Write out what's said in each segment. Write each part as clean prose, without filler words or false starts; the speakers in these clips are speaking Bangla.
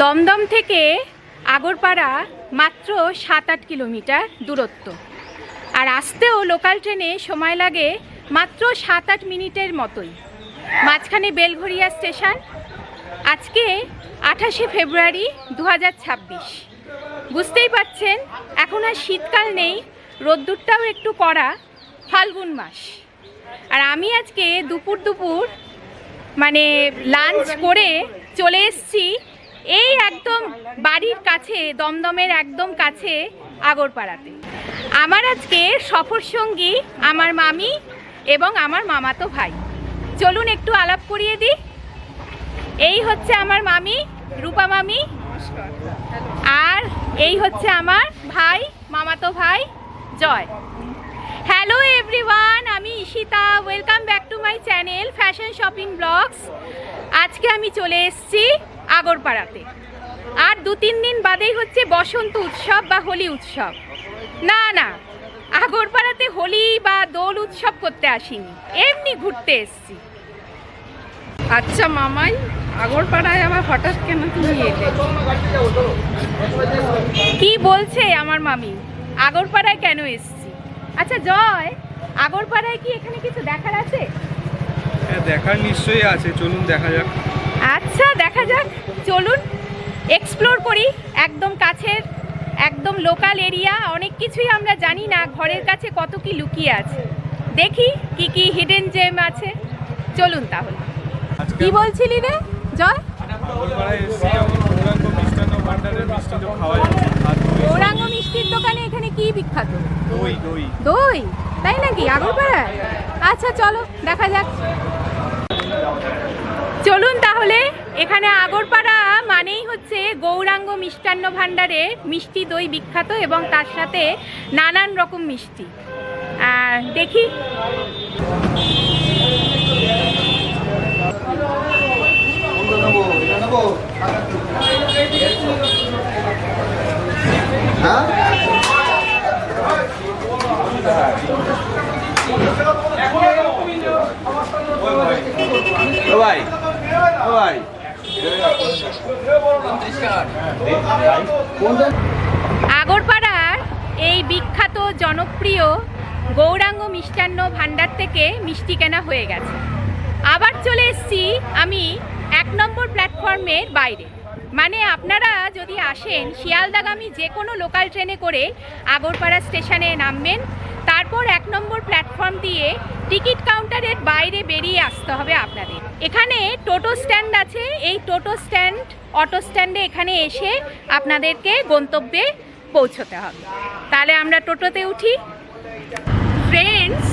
দমদম থেকে আগরপাড়া মাত্র 7-8 কিলোমিটার দূরত্ব, আর আসতেও লোকাল ট্রেনে সময় লাগে মাত্র 7-8 মিনিটের মতোই। মাঝখানে বেলঘরিয়া স্টেশন। আজকে 28শে ফেব্রুয়ারি 2026। বুঝতেই পারছেন এখন আর শীতকাল নেই, রোদ্দুরটাও একটু কড়া, ফাল্গুন মাস। আর আমি আজকে দুপুর মানে লাঞ্চ করে চলে এসেছি এই একদম বাড়ির কাছে, দমদমের একদম কাছে আগরপাড়াতে। আমার আজকে সফর সঙ্গী আমার মামি এবং আমার মামাতো ভাই। চলুন একটু আলাপ করিয়ে দিই। এই হচ্ছে আমার মামি, রূপা মামি, আর এই হচ্ছে আমার ভাই, মামাতো ভাই জয়। হ্যালো এভরিওয়ান, আমি Ishita. Welcome back to my channel fashion shopping blogs. আজকে আমি চলে এসেছি আগরপাড়াতে। আর 2-3 দিন বাদেই হচ্ছে বসন্ত উৎসব বা হোলি উৎসব। না, আগরপাড়াতে হোলি বা দোল উৎসব করতে আসিনি, এমনি ঘুরতে এসেছি। আচ্ছা মামাই, আগরপাড়ায় আবার হঠাৎ কেন তুমি এলে? কি বলছে আমার মামি, আগরপাড়ায় কেন এসেছি? আচ্ছা জয়, আগরপাড়ায় কি এখানে কিছু দেখার আছে? হ্যাঁ, দেখার নিশ্চয়ই আছে, চলুন দেখা যাক। আচ্ছা দেখা যাক, চলুন এক্সপ্লোর করি। একদম কাছের, একদম লোকাল এরিয়া, অনেক কিছুই আমরা জানি না, ঘরের কাছে কত কি লুকিয়ে আছে। দেখি কি কি হিডেন জেম আছে। চলুন তাহলে। কি বলছিলি রে জয়? গৌরাঙ্গ মিষ্টির দোকানে এখানে কি বিখ্যাত? দই। তাই নাকি আগরপাড়ায়? আচ্ছা চলো দেখা যাক। চলুন তাহলে। এখানে আগরপাড়া মানেই হচ্ছে গৌরাঙ্গ মিষ্টান্ন ভাণ্ডারে মিষ্টি দই বিখ্যাত, এবং তার সাথে নানান রকম মিষ্টি। দেখি। আগরপাড়ার এই বিখ্যাত জনপ্রিয় গৌরাঙ্গ মিষ্টান্ন ভাণ্ডার থেকে মিষ্টি কেনা হয়ে গেছে। আবার চলে এসেছি আমি 1 নম্বর প্ল্যাটফর্মের বাইরে। মানে আপনারা যদি আসেন শিয়ালদাগামী যে কোনো লোকাল ট্রেনে করে আগরপাড়া স্টেশনে নামবেন, তারপর 1 নম্বর প্ল্যাটফর্ম দিয়ে টিকিট কাউন্টারের বাইরে বেরিয়ে আসতে হবে আপনাদের। এখানে টোটো স্ট্যান্ড আছে, এই টোটো স্ট্যান্ড, অটো স্ট্যান্ডে এখানে এসে আপনাদেরকে গন্তব্যে পৌঁছতে হবে। তাহলে আমরা টোটোতে উঠি। ফ্রেন্ডস,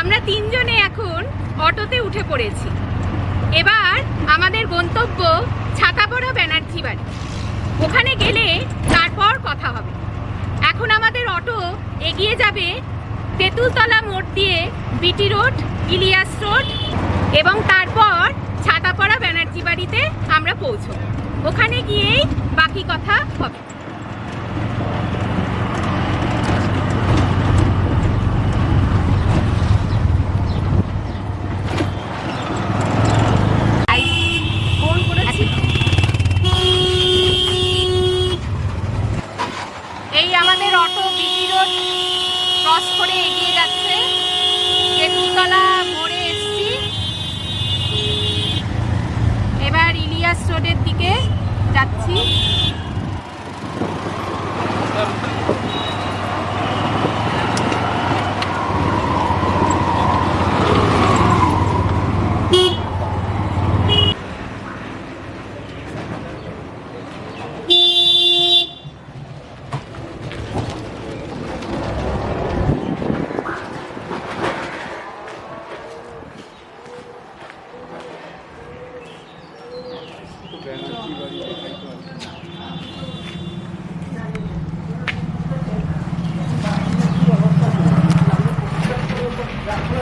আমরা 3 জনে এখন অটোতে উঠে পড়েছি। এবার আমাদের গন্তব্য ছাতাপড়া ব্যানার্জি বাড়ি। ওখানে গেলে তারপর কথা হবে। এখন আমাদের অটো এগিয়ে যাবে তেঁতুলতলা মোড় দিয়ে বিটি রোড, ইলিয়াস রোড, এবং তারপর ছাতাপড়া ব্যানার্জি বাড়িতে আমরা পৌঁছব। ওখানে গিয়েই বাকি কথা হবে। এই আমাদের auto BT road cross Bakultala মোড়ে এসছি, এবার ইলিয়াস রোডের দিকে যাচ্ছি।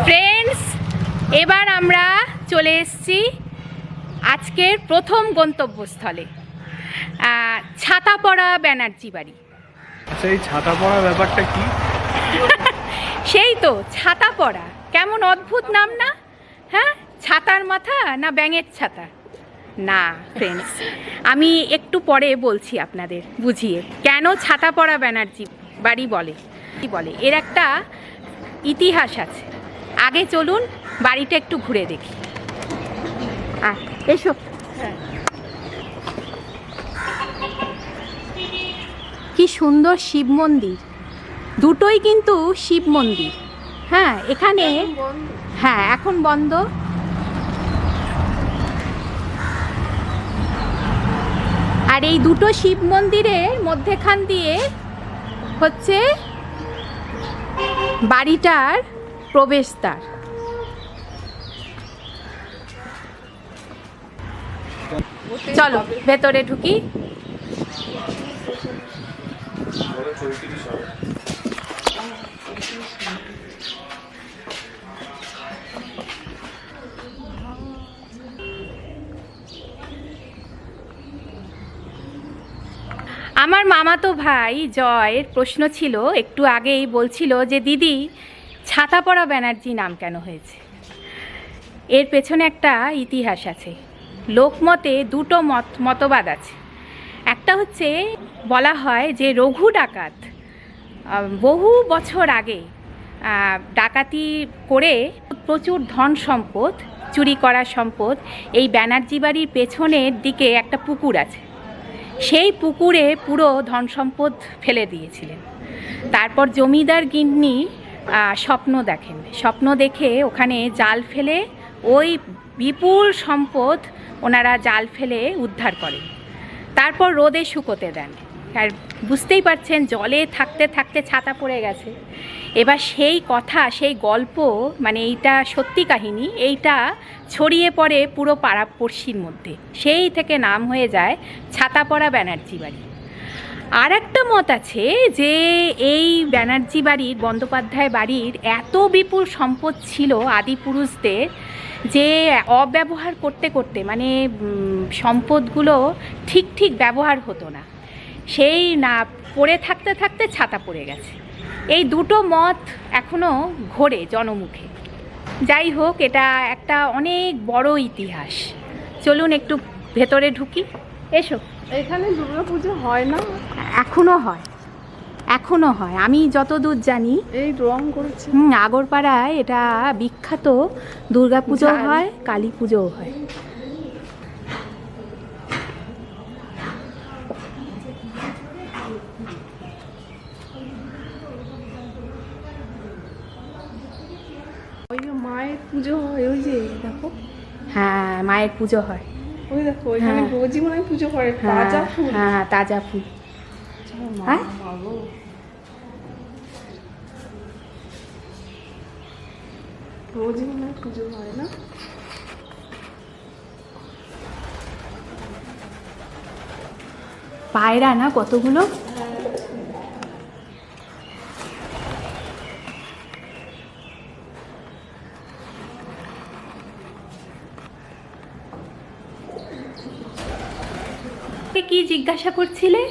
ফ্রেন্ডস, এবার আমরা চলে এসেছি আজকের প্রথম গন্তব্যস্থলে, ছাতাপড়া ব্যানার্জি বাড়ি। আচ্ছা, এই ছাতা পড়া ব্যাপারটা কি? সেই তো ছাতাপড়া, কেমন অদ্ভুত নাম না? হ্যাঁ, ছাতার মাথা না ব্যাঙের ছাতা? না ফ্রেন্ডস, আমি একটু পরে বলছি আপনাদের বুঝিয়ে কেন ছাতাপড়া ব্যানার্জি বাড়ি বলে। এর একটা ইতিহাস আছে। আগে চলুন বাড়িটা একটু ঘুরে দেখি। এসো। কি সুন্দর শিব মন্দির, দুটোই কিন্তু শিব মন্দির। হ্যাঁ, এখানে হ্যাঁ এখন বন্ধ। আর এই দুটো শিব মন্দিরের মধ্যেখান দিয়ে হচ্ছে বাড়িটার প্রবেশদ্বার। চলো ভেতরে ঢুকি। আমার মামাতো ভাই জয়ের প্রশ্ন ছিল, একটু আগেই বলছিল যে দিদি ছাতাপড়া ব্যানার্জি নাম কেন হয়েছে। এর পেছনে একটা ইতিহাস আছে। লোকমতে দুটো মতবাদ আছে। একটা হচ্ছে বলা হয় যে রঘু ডাকাত বহু বছর আগে ডাকাতি করে প্রচুর ধন সম্পদ, চুরি করা সম্পদ এই ব্যানার্জি বাড়ির পেছনের দিকে একটা পুকুর আছে, সেই পুকুরে পুরো ধন সম্পদ ফেলে দিয়েছিলেন। তারপর জমিদার গিন্নি স্বপ্ন দেখে ওখানে জাল ফেলে ওই বিপুল সম্পদ ওনারা জাল ফেলে উদ্ধার করেন। তারপর রোদে শুকোতে দেন। আর বুঝতেই পারছেন জলে থাকতে থাকতে ছাতা পড়ে গেছে। এবার সেই কথা, সেই গল্প, মানে এইটা সত্যি কাহিনী, এইটা ছড়িয়ে পড়ে পুরো পাড়াপড়শির মধ্যে। সেই থেকে নাম হয়ে যায় ছাতাপড়া ব্যানার্জি বাড়ি। আর একটা মত আছে যে এই ব্যানার্জি বাড়ির, বন্দ্যোপাধ্যায় বাড়ির এত বিপুল সম্পদ ছিল আদিপুরুষদের যে অব্যবহার করতে করতে, মানে সম্পদগুলো ঠিক ব্যবহার হতো না, সেই না পড়ে থাকতে থাকতে ছাতা পড়ে গেছে। এই দুটো মত এখনও ঘোরে জনমুখে। যাই হোক, এটা একটা অনেক বড় ইতিহাস। চলুন একটু ভেতরে ঢুকি। এসো। এখানে দুর্গাপুজো হয় না? এখনো হয় আমি যতদূর জানি। এই রং করেছে। আগরপাড়ায় এটা বিখ্যাত। দুর্গাপুজো হয়, কালী পুজোও হয়। ওই মায়ের পুজো হয়, ওই যে দেখো। হ্যাঁ, মায়ের পুজো হয়। ওই দেখো এখানে রোজই মনে হয় পুজো করে, তাজা ফুল। হ্যাঁ, তাজা ফুল। হ্যাঁ, রোজই মনে হয় পুজো হয় না? পায়রা না কতগুলো। কি জিজ্ঞাসা করছিলে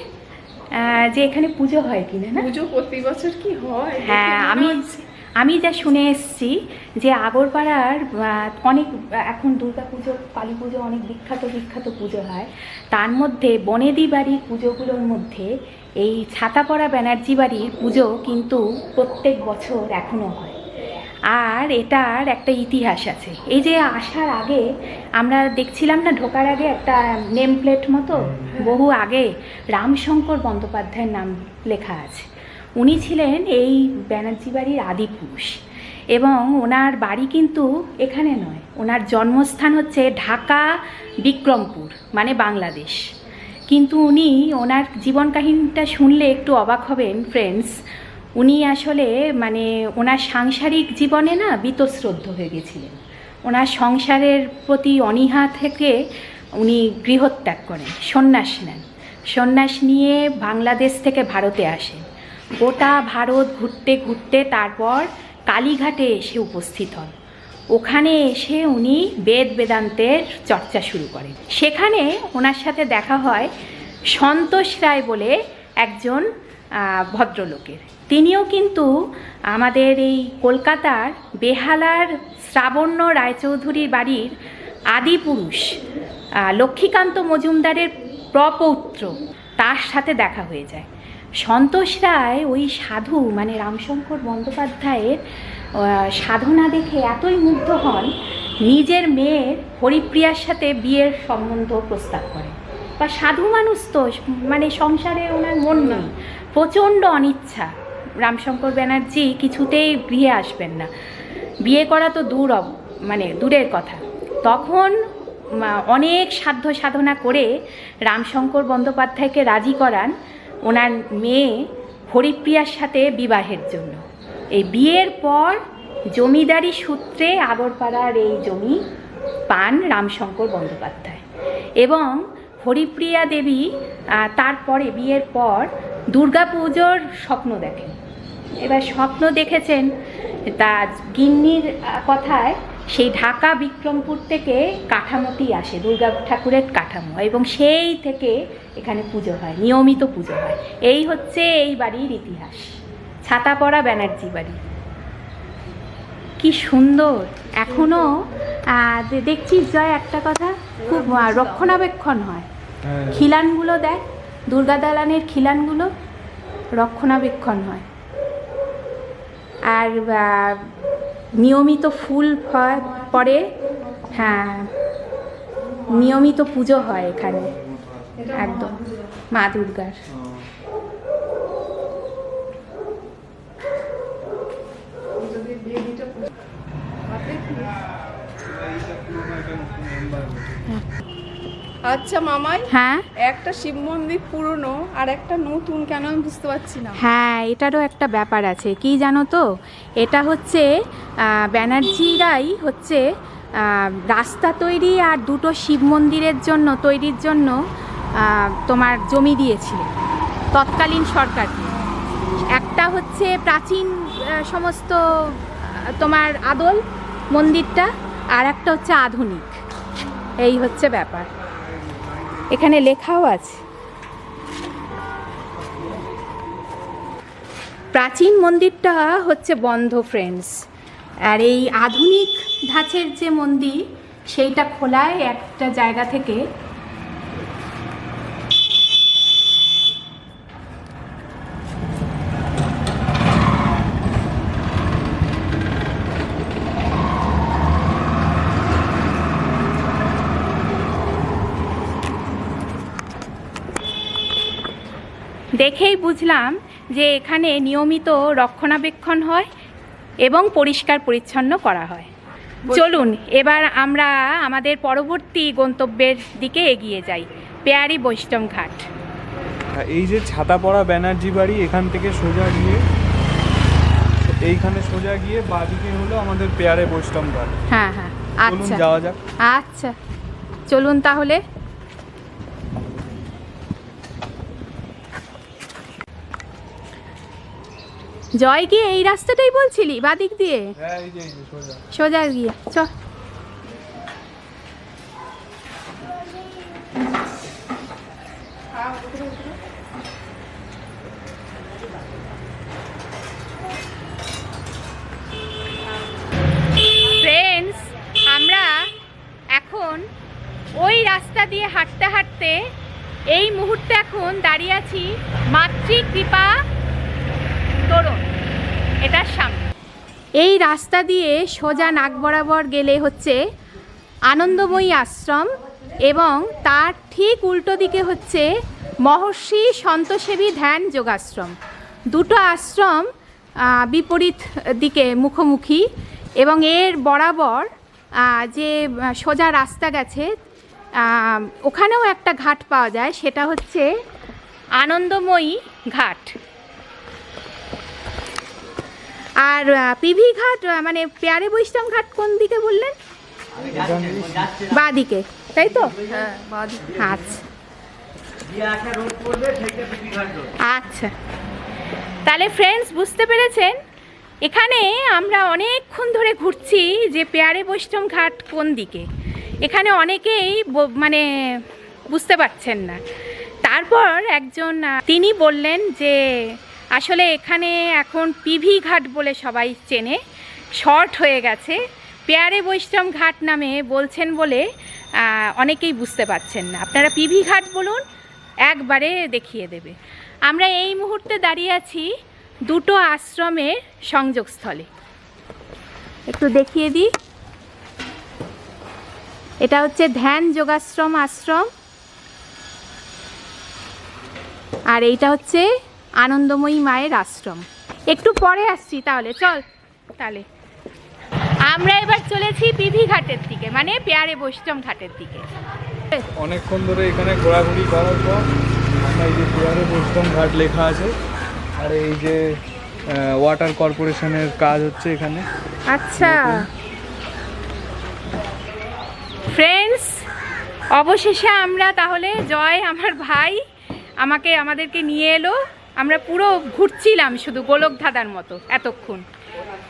যে এখানে পুজো হয় কিনা? না, পুজো প্রতি বছর কি হয়? হ্যাঁ, আমি যা শুনে এসেছি যে আগরপাড়ার অনেক এখন দুর্গাপুজো, কালী পুজো অনেক বিখ্যাত পুজো হয়। তার মধ্যে বনেদি বাড়ির পুজোগুলোর মধ্যে এই ছাতাপড়া ব্যানার্জি বাড়ির পুজো কিন্তু প্রত্যেক বছর এখনও হয়। আর এটার একটা ইতিহাস আছে। এই যে আসার আগে আমরা দেখছিলাম না, ঢোকার আগে একটা নেম প্লেট মতো বহু আগে রামশঙ্কর বন্দ্যোপাধ্যায়ের নাম লেখা আছে। উনি ছিলেন এই ব্যানার্জি বাড়ির আদি পুরুষ এবং ওনার বাড়ি কিন্তু এখানে নয়, ওনার জন্মস্থান হচ্ছে ঢাকা বিক্রমপুর মানে বাংলাদেশ। কিন্তু উনি ওনার জীবন কাহিনীটা শুনলে একটু অবাক হবেন ফ্রেন্ডস। উনি আসলে মানে ওনার সাংসারিক জীবনে না বীতশ্রদ্ধ হয়ে গেছিলেন। ওনার সংসারের প্রতি অনীহা থেকে উনি গৃহত্যাগ করেন, সন্ন্যাস নেন। সন্ন্যাস নিয়ে বাংলাদেশ থেকে ভারতে আসেন। গোটা ভারত ঘুরতে ঘুরতে তারপর কালীঘাটে এসে উপস্থিত হন। ওখানে এসে উনি বেদান্তের চর্চা শুরু করেন। সেখানে ওনার সাথে দেখা হয় সন্তোষ রায় বলে একজন ভদ্রলোকের। তিনিও কিন্তু আমাদের এই কলকাতার বেহালার শ্রাবণ্য রায়চৌধুরীর বাড়ির আদি পুরুষ লক্ষ্মীকান্ত মজুমদারের প্রপৌত্র, তার সাথে দেখা হয়ে যায়। সন্তোষ রায় ওই সাধু মানে রামশঙ্কর বন্দ্যোপাধ্যায়ের সাধনা দেখে এতই মুগ্ধ হন, নিজের মেয়ের হরিপ্রিয়ার সাথে বিয়ের সম্বন্ধ প্রস্তাব করেন। বা সাধু মানুষ তো মানে সংসারে ওনার মন নেই, প্রচণ্ড অনিচ্ছা। রামশঙ্কর ব্যানার্জি কিছুতেই গৃহে আসবেন না, বিয়ে করা তো মানে দূরের কথা। তখন অনেক সাধ্য সাধনা করে রামশঙ্কর বন্দ্যোপাধ্যায়কে রাজি করান ওনার মেয়ে হরিপ্রিয়ার সাথে বিবাহের জন্য। এই বিয়ের পর জমিদারি সূত্রে আগরপাড়ার এই জমি পান রামশঙ্কর বন্দ্যোপাধ্যায় এবং হরিপ্রিয়া দেবী তারপরে বিয়ের পর দুর্গাপুজোর স্বপ্ন দেখেন। এবার স্বপ্ন দেখেছেন তা গিন্নির কথায় সেই ঢাকা বিক্রমপুর থেকে কাঠামোটি আসে, দুর্গা ঠাকুরের কাঠামো, এবং সেই থেকে এখানে পুজো হয়, নিয়মিত পুজো হয়। এই হচ্ছে এই বাড়ির ইতিহাস, ছাতাপড়া ব্যানার্জি বাড়ি। কি সুন্দর! এখনও দেখছিস জয় একটা কথা, খুব রক্ষণাবেক্ষণ হয়। খিলানগুলো দেখ, দুর্গা দালানের খিলানগুলো রক্ষণাবেক্ষণ হয়। আর নিয়মিত ফুল পরে, হ্যাঁ নিয়মিত পুজো হয় এখানে একদম মা দুর্গার। আচ্ছা মামাই, হ্যাঁ একটা শিব মন্দির পুরনো আর একটা নতুন, কেন আমি বুঝতে পারছি না। হ্যাঁ, এটারও একটা ব্যাপার আছে, কি জানো তো? এটা হচ্ছে ব্যানার্জিরাই হচ্ছে রাস্তা তৈরি আর দুটো শিব মন্দিরের জন্য তৈরির জন্য তোমার জমি দিয়েছিল তৎকালীন সরকারকে। একটা হচ্ছে প্রাচীন সমস্ত তোমার আদল মন্দিরটা, আর একটা হচ্ছে আধুনিক। এই হচ্ছে ব্যাপার, এখানে লেখাও আছে। প্রাচীন মন্দিরটা হচ্ছে বন্ধ ফ্রেন্ডস, আর এই আধুনিক ধাঁচের যে মন্দির সেইটা খোলায় একটা জায়গা থেকে। দেখেই বুঝলাম যে এখানে নিয়মিত রক্ষণাবেক্ষণ হয় এবং পরিষ্কার পরিচ্ছন্ন করা হয়। চলুন এবার আমরা আমাদের পরবর্তী গন্তব্যের দিকে এগিয়ে যাই, পেয়ারি বৈষ্ণব ঘাট। এই যে ছাতাপড়া ব্যানার্জি বাড়ি, এখান থেকে সোজা গিয়ে এইখানে সোজা গিয়ে বাঁদিকে হলো আমাদের পেয়ারে বৈষ্ণব ঘাট। হ্যাঁ হ্যাঁ, চলুন আচ্ছা যাওয়া যাক। আচ্ছা চলুন তাহলে। জয় গিয়ে এই রাস্তাটাই বলছিলি বাদিক দিয়ে? হ্যাঁ এই যে সোজা সোজা গিয়ে চ। ফ্রেন্ডস, আমরা এখন ওই রাস্তা দিয়ে হাঁটতে হাঁটতে এই মুহূর্তে এখন দাঁড়িয়ে আছি মাতৃকৃপা তোরণ, এটার সামনে। এই রাস্তা দিয়ে সোজা নাক বরাবর গেলে হচ্ছে আনন্দময়ী আশ্রম এবং তার ঠিক উল্টো দিকে হচ্ছে মহর্ষি সন্তসেবী ধ্যান যোগাশ্রম। দুটো আশ্রম বিপরীত দিকে মুখোমুখি এবং এর বরাবর যে সোজা রাস্তা গেছে ওখানেও একটা ঘাট পাওয়া যায়, সেটা হচ্ছে আনন্দময়ী ঘাট। আর পিভি ঘাট মানে পেয়ারে বৈষ্ণব ঘাট কোন দিকে বললেন? বাঁ দিকে, তাই তো? হ্যাঁ, বাঁদিকে। আচ্ছা আচ্ছা, তাহলে ফ্রেন্ডস বুঝতে পেরেছেন এখানে আমরা অনেকক্ষণ ধরে ঘুরছি যে পেয়ারে বৈষ্ণব ঘাট কোন দিকে। এখানে অনেকেই মানে বুঝতে পারছেন না। তারপর একজন তিনি বললেন যে আসলে এখানে এখন পিভি ঘাট বলে সবাই চেনে, শর্ট হয়ে গেছে, পেয়ারে বৈষ্ণব ঘাট নামে বলছেন বলে অনেকেই বুঝতে পারছেন না। আপনারা পিভি ঘাট বলুন, একবারে দেখিয়ে দেবে। আমরা এই মুহূর্তে দাঁড়িয়ে আছি দুটো আশ্রমের সংযোগস্থলে, একটু দেখিয়ে দিই। এটা হচ্ছে ধ্যান যোগাশ্রম আশ্রম আর এইটা হচ্ছে আনন্দময়ী মায়ের আশ্রম। একটু পরে আসছি, তাহলে চল। তাহলে আমরা এবার চলেছি পিভি ঘাটের দিকে, মানে পেয়ারে বৈষ্ণব ঘাটের দিকে। অনেকক্ষণ ধরে এখানে ঘোরাঘুরি করার পর আমরা এই যে পেয়ারে বৈষ্ণব ঘাট লেখা আছে আর এই যে ওয়াটার কর্পোরেশনের কাজ হচ্ছে এখানে। আচ্ছা ফ্রেন্ডস, অবশেষে আমরা তাহলে জয় আমার ভাই আমাদেরকে নিয়ে এলো। আমরা পুরো ঘুরছিলাম শুধু গোলক ধাঁধার মতো এতক্ষণ।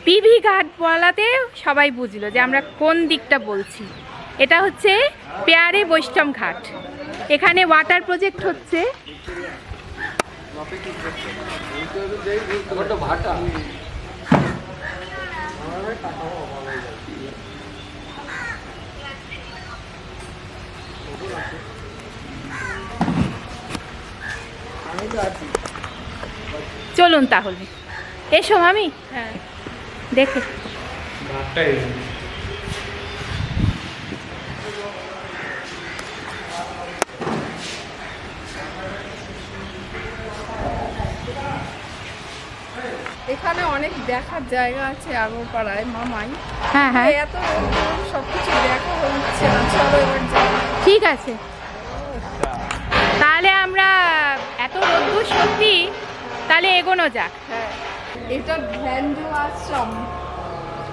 পিভি ঘাট বলাতে সবাই বুঝলো যে আমরা কোন দিকটা বলছি। এটা হচ্ছে পেয়ারে বৈষ্ণব ঘাট। এখানে ওয়াটার প্রজেক্ট হচ্ছে। চলুন তাহলে, এসো আমি হ্যাঁ, দেখে। এখানে অনেক দেখার জায়গা আছে আগরপাড়ায় মামাই। হ্যাঁ হ্যাঁ, এত সবকিছু দেখা হচ্ছে না, চলো এবার যাই। ঠিক আছে। তাহলে আমরা এত রোদ্দুর সত্যি, তাহলে এগোনো যাক। হ্যাঁ, এটা ধ্যান আশ্রম।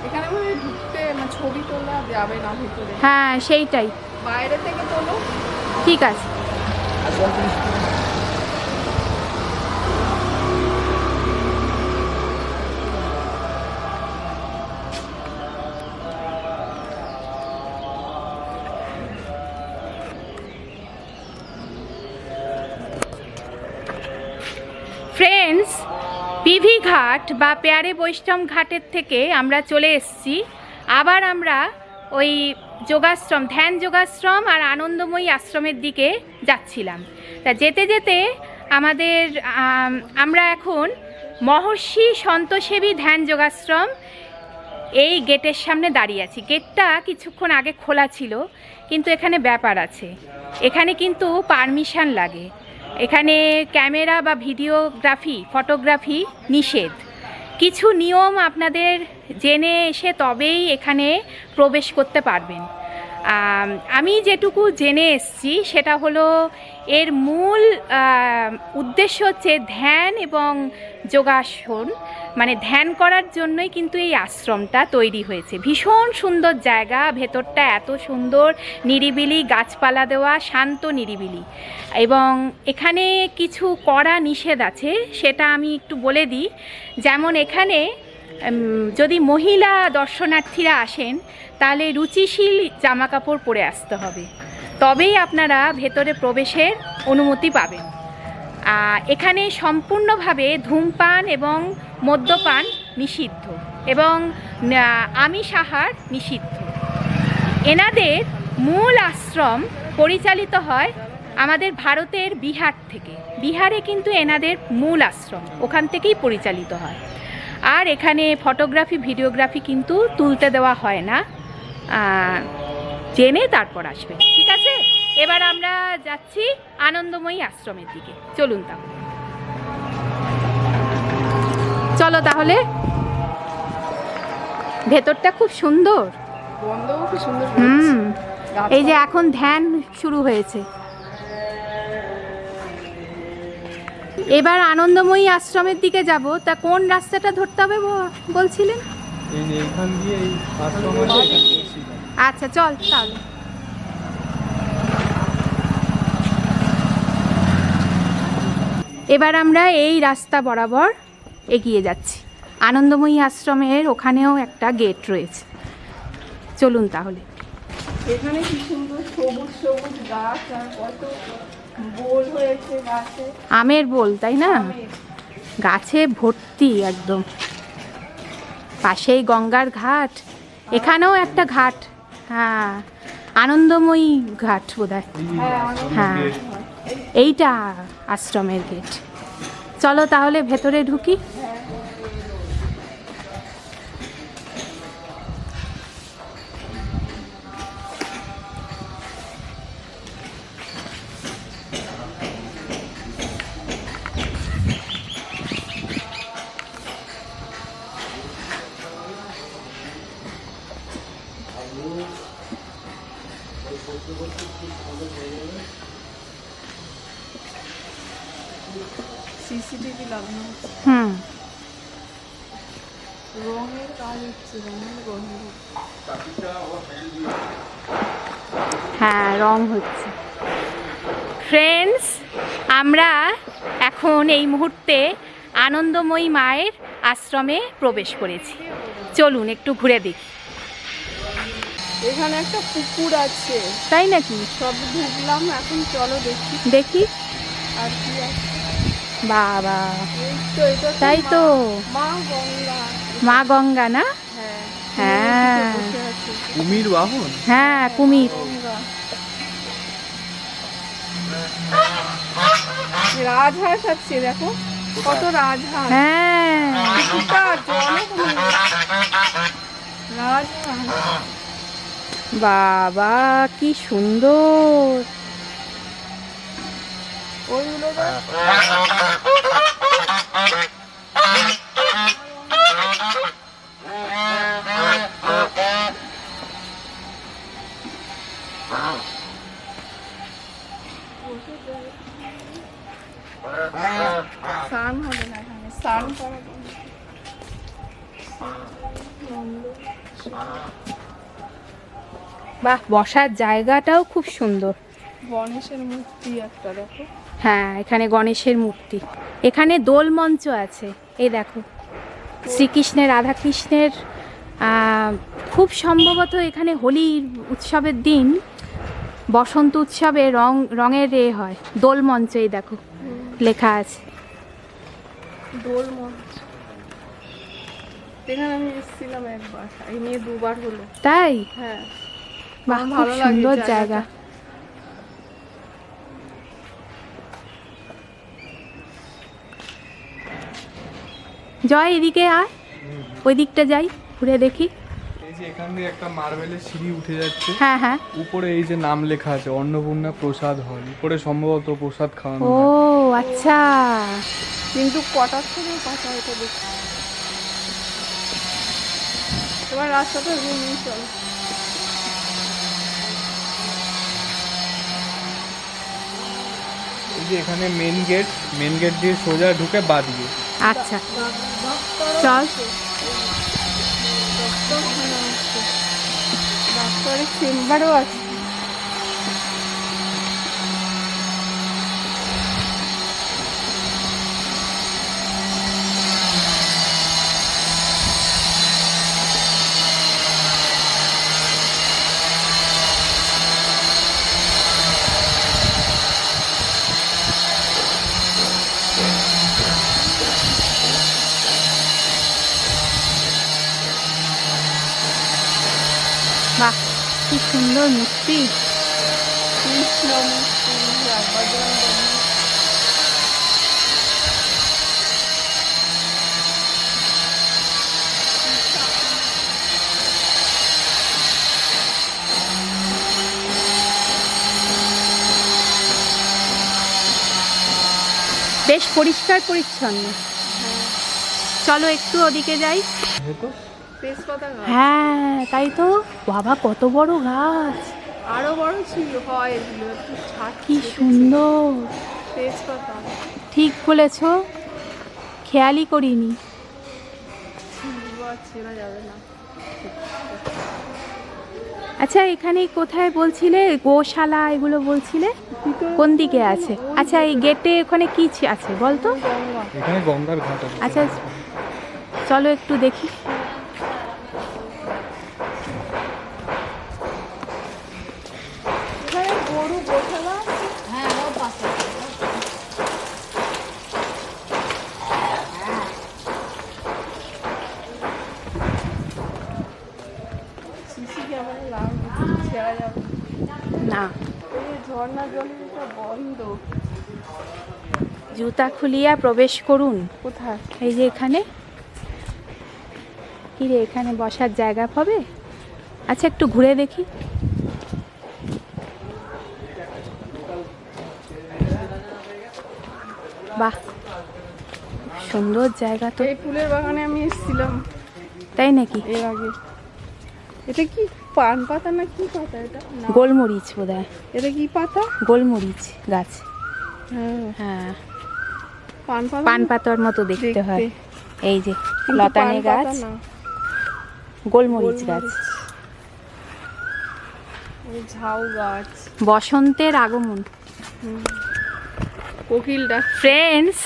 এখানে মনে হয় ঢুকতে ছবি তোলা যাবে না ভিতরে। হ্যাঁ সেইটাই, বাইরে থেকে তোলো। ঠিক আছে। ফ্রেন্ডস, পিভি ঘাট বা পেয়ারে বৈষ্ণব ঘাটের থেকে আমরা চলে এসেছি। আবার আমরা ওই যোগাশ্রম, ধ্যান যোগাশ্রম আর আনন্দময়ী আশ্রমের দিকে যাচ্ছিলাম। তা যেতে যেতে আমরা এখন মহর্ষি সন্তসেবী ধ্যান যোগাশ্রম এই গেটের সামনে দাঁড়িয়ে আছি। গেটটা কিছুক্ষণ আগে খোলা ছিল, কিন্তু এখানে ব্যাপার আছে। এখানে কিন্তু পারমিশন লাগে। এখানে ক্যামেরা বা ভিডিওগ্রাফি, ফটোগ্রাফি নিষেধ। কিছু নিয়ম আপনাদের জেনে এসে তবেই এখানে প্রবেশ করতে পারবেন। আমি যেটুকু জেনে এসেছি সেটা হলো এর মূল উদ্দেশ্য হচ্ছে ধ্যান এবং যোগাসন, মানে ধ্যান করার জন্যই কিন্তু এই আশ্রমটা তৈরি হয়েছে। ভীষণ সুন্দর জায়গা, ভেতরটা এত সুন্দর, নিরিবিলি, গাছপালা দেওয়া, শান্ত নিরিবিলি। এবং এখানে কিছু কড়া নিষেধ আছে, সেটা আমি একটু বলে দিই। যেমন এখানে যদি মহিলা দর্শনার্থীরা আসেন তাহলে রুচিশীল জামাকাপড় পরে আসতে হবে, তবেই আপনারা ভেতরে প্রবেশের অনুমতি পাবেন। এখানে সম্পূর্ণভাবে ধূমপান এবং মদ্যপান নিষিদ্ধ এবং আমিষ আহার নিষিদ্ধ। এনাদের মূল আশ্রম পরিচালিত হয় আমাদের ভারতের বিহার থেকে। বিহারে কিন্তু এনাদের মূল আশ্রম, ওখান থেকেই পরিচালিত হয়। আর এখানে ফটোগ্রাফি ভিডিওগ্রাফি কিন্তু তুলতে দেওয়া হয় না, জেনে তারপর আসবে, ঠিক আছে? এবার আমরা যাচ্ছি আনন্দময়ী আশ্রমের দিকে, চলুন তাহলে। চলো তাহলে, ভেতরটা খুব সুন্দর। বন্ধও খুব সুন্দর হুম, গাছ এই যে এখন ধ্যান শুরু হয়েছে। এবার আনন্দময়ী আশ্রমের দিকে যাব, তা কোন রাস্তাটা ধরতে হবে বলছিলেন? এই যে এইখান দিয়ে এই আশ্রম আছে, এখান দিয়ে সিধা। আচ্ছা চল তাহলে। এবার আমরা এই রাস্তা বরাবর এগিয়ে যাচ্ছি। আনন্দময়ী আশ্রমের ওখানেও একটা গেট রয়েছে, চলুন তাহলে। এখানে কি সুন্দর সবুজ সবুজ গাছ, আর কত বোল হয়েছে গাছে। আমের বোল, তাই না? গাছে ভর্তি একদম। পাশেই গঙ্গার ঘাট, এখানেও একটা ঘাট, হ্যাঁ, আনন্দময়ী ঘাট বোধহয়। হ্যাঁ, এইটা আশ্রমের গেট। চলো তাহলে ভেতরে ঢুকি। সিসিটিভি লাগানো হচ্ছে, হুম, রঙের কাজ হচ্ছে, রঙের গন্ধ। হ্যাঁ, রং হচ্ছে। ফ্রেন্ডস, আমরা এখন এই মুহূর্তে আনন্দময়ী মায়ের আশ্রমে প্রবেশ করেছি। চলুন একটু ঘুরে দেখি। এখানে একটা পুকুর আছে, তাই নাকি? সব ঢুকলাম, এখন চলো দেখি দেখি। আর কি আছে। বাবা, এই তো, এটা তাই তো, মা গঙ্গা। মা গঙ্গা না? হ্যাঁ হ্যাঁ, বসে আছে কুমির বাহন। হ্যাঁ, কুমির। গঙ্গা। রাজহাঁস আছে, দেখো কত রাজহাঁস। হ্যাঁ, পুকুরটা জলে কুমির। রাজহাঁস। বাবা কি সুন্দর। ওইগুলো স্নান হবে না, এখানে স্নান করা বন্ধ। বাহ, বসার জায়গাটাও খুব সুন্দর। গণেশের মূর্তি একটা দেখো। হ্যাঁ, এখানে গণেশের মূর্তি। এখানে দোল মঞ্চ আছে, এই দেখো। শ্রীকৃষ্ণের, রাধাকৃষ্ণের খুব সম্ভবত এখানে হোলি উৎসবের দিন, বসন্ত উৎসবে রঙের হয়, দোল মঞ্চ, এই দেখো লেখা আছে। দোল মঞ্চ, এখানে আমি এসেছিলাম একবার, এই নিয়ে দুবার হলো। তাই? হ্যাঁ, বাহ, আমার খুব ভালো লাগে সুন্দর জায়গাটা। জায়গা। জয়, এদিকে আয়, ওই দিকটা যাই, ঘুরে দেখি। এই যে এখান দিয়ে একটা মার্বেলের সিঁড়ি উঠে যাচ্ছে, হ্যাঁ হ্যাঁ, উপরে এই যে নাম লেখা আছে অন্নপূর্ণা প্রসাদ হল, উপরে সম্ভবত প্রসাদ খাওয়ানো ও হয়। আচ্ছা। কিন্তু কটার থেকে কথা এটা দেখি। এবার রাস্তাটা ঘুমিয়ে চল। এই যে এখানে মেন গেট দিয়ে সোজা ঢুকে বাদ দিয়ে। আচ্ছা চল। ডাক্তারের চেম্বারও আছে। বাহ, কি সুন্দর মূর্তি। কৃষ্ণ মূর্তি, বজরঙ্গবলী। বেশ পরিষ্কার পরিচ্ছন্ন। চলো একটু ওদিকে যাই। এই তো তেজপাতা গাছ হ্যাঁ তাই তো, বাবা কত বড় গাছ, আরো বড় ছিল, হয় এগুলো একটু ছাট কি সুন্দর। তেজপাতা ঠিক বলেছ, খেয়ালই করিনি। ছেড়া যাবে না। আচ্ছা এখানে কোথায় বলছিলে গোশালা এগুলো বলছিলে, কোন দিকে আছে? আচ্ছা এই গেটে ওখানে কি আছে বলতো? গঙ্গা এখানে গঙ্গার ঘাট আছে। আচ্ছা চলো একটু দেখি। এখানে গরু গোশালা আছে। হ্যাঁ ওর পাশে সিসি ক্যামেরা লাগানো, ছেড়া যাবে না, এই ঝর্ণা জলটা বন্ধ। জুতা খুলিয়া প্রবেশ করুন। কোথায়? এই যে এখানে। কি রে, এখানে বসার জায়গা পাবে? আচ্ছা একটু ঘুরে দেখি। বাহ, সুন্দর জায়গা তো। এই ফুলের বাগানে আমি এসেছিলাম তাই নাকি? এর আগে। এটা কি পান পাতা না কি পাতা এটা? না, গোলমরিচ বোধহয়। এটা কি পাতা? গোলমরিচ গাছ। হ্যাঁ হ্যাঁ, পান পাতা। পান পাতার মতো দেখতে হয়। এই যে কিন্তু লতানে পান পাতা গাছ, না, গোলমরিচ গাছ। গোলমরিচ। এই ঝাউ গাছ। বসন্তের আগমন। কোকিল ডাক। ফ্রেন্ডস,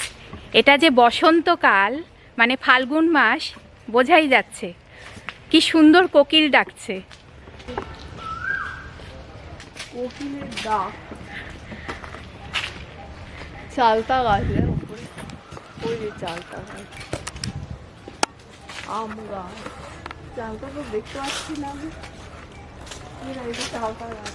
এটা যে বসন্তকাল মানে ফাল্গুন মাস, বোঝাই যাচ্ছে। কি সুন্দর কোকিল ডাকছে। কোকিলের ডাক। চালতা গাছ এর উপরে, ওই যে চালতা গাছ, আম গাছ। চালতা তো দেখতে পাচ্ছি না আমি। এই যে চালতা গাছ।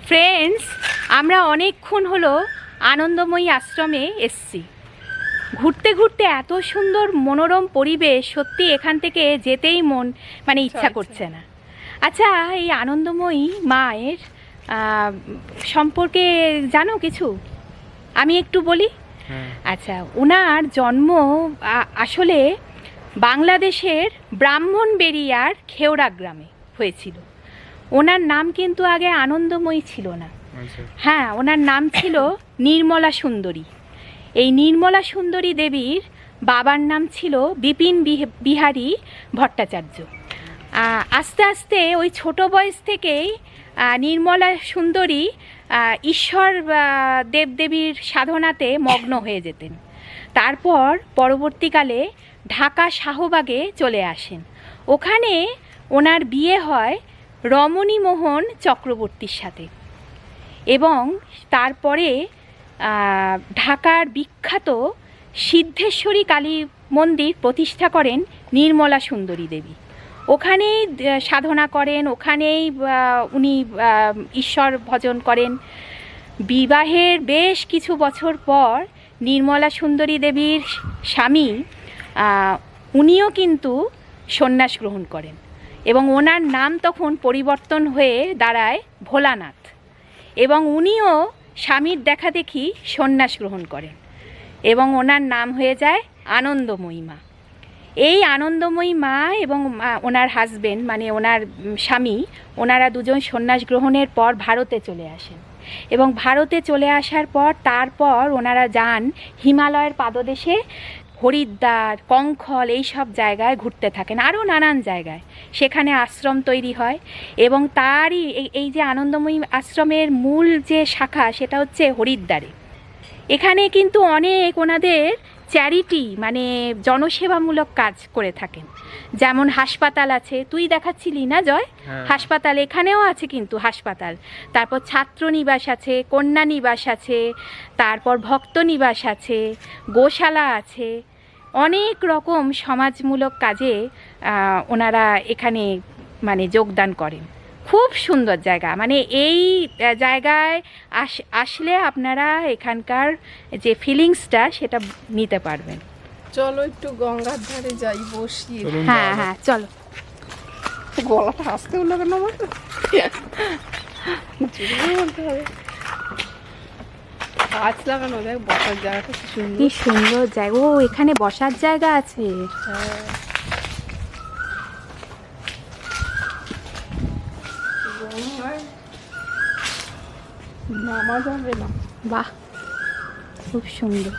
ফ্রেন্ডস, আমরা অনেকক্ষণ হলো আনন্দময়ী আশ্রমে এসছি। ঘুরতে ঘুরতে এত সুন্দর মনোরম পরিবেশ, সত্যি এখান থেকে যেতেই মন মানে ইচ্ছা করছে না। আচ্ছা এই আনন্দময়ী মায়ের সম্পর্কে জানো কিছু? আমি একটু বলি। হ্যাঁ। আচ্ছা, ওনার জন্ম আসলে বাংলাদেশের ব্রাহ্মণবেড়িয়ার খেওড়া গ্রামে হয়েছিল। ওনার নাম কিন্তু আগে আনন্দময়ী ছিল না। আচ্ছা। হ্যাঁ, ওনার নাম ছিল নির্মলা সুন্দরী। এই নির্মলা সুন্দরী দেবীর বাবার নাম ছিল বিপিন বিহারী ভট্টাচার্য। আস্তে আস্তে ওই ছোট বয়স থেকেই নির্মলা সুন্দরী ঈশ্বর দেবদেবীর সাধনাতে মগ্ন হয়ে যেতেন। তারপর পরবর্তীকালে ঢাকা শাহবাগে চলে আসেন। ওখানে ওনার বিয়ে হয় রমণীমোহন চক্রবর্তীর সাথে, এবং তারপরে ঢাকার বিখ্যাত সিদ্ধেশ্বরী কালী মন্দির প্রতিষ্ঠা করেন নির্মলা সুন্দরী দেবী। ওখানেই সাধনা করেন, ওখানেই উনি ঈশ্বর ভজন করেন। বিবাহের বেশ কিছু বছর পর নির্মলা সুন্দরী দেবীর স্বামী উনিও কিন্তু সন্ন্যাস গ্রহণ করেন, এবং ওনার নাম তখন পরিবর্তন হয়ে দাঁড়ায় ভোলানাথ, এবং উনিও স্বামীর দেখা দেখি সন্ন্যাস গ্রহণ করেন, এবং ওনার নাম হয়ে যায় আনন্দময়ী মা। এই আনন্দময়ী মা এবং ওনার হাজবেন্ড মানে ওনার স্বামী, ওনারা দুজন সন্ন্যাস গ্রহণের পর ভারতে চলে আসেন, এবং ভারতে চলে আসার পর তারপর ওনারা যান হিমালয়ের পাদদেশে, হরিদ্বার, কঙ্খল, এই সব জায়গায় ঘুরতে থাকেন, আরও নানান জায়গায়। সেখানে আশ্রম তৈরি হয়, এবং তারই এই যে আনন্দময়ী আশ্রমের মূল যে শাখা সেটা হচ্ছে হরিদ্বারে। এখানে কিন্তু অনেক ওনাদের চ্যারিটি মানে জনসেবামূলক কাজ করে থাকেন। যেমন হাসপাতাল আছে, তুই দেখাচ্ছিলি না জয়? হ্যাঁ। হাসপাতাল এখানেও আছে কিন্তু হাসপাতাল। তারপর ছাত্র নিবাস আছে, কন্যা নিবাস আছে, তারপর ভক্ত নিবাস আছে, গোশালা আছে। অনেক রকম সমাজমূলক কাজে ওনারা এখানে মানে যোগদান করেন। খুব সুন্দর জায়গা, মানে এই জায়গায় আসলে আপনারা এখানকার যে ফিলিংসটা সেটা নিতে পারবেন। চলো একটু গঙ্গার ধারে যাই, বসি। চলুন হ্যাঁ যাওয়া যাক। হ্যাঁ চলো। গলাটা আসতে হলো কেন আমার? জোরে বলতে হবে। গাছ লাগানো, দেখ বসার জায়গাটা কি সুন্দর। কি সুন্দর জায়গা, ও এখানে বসার জায়গা আছে। হ্যাঁ। গঙ্গায় নামা যাবে না। বাহ, খুব সুন্দর।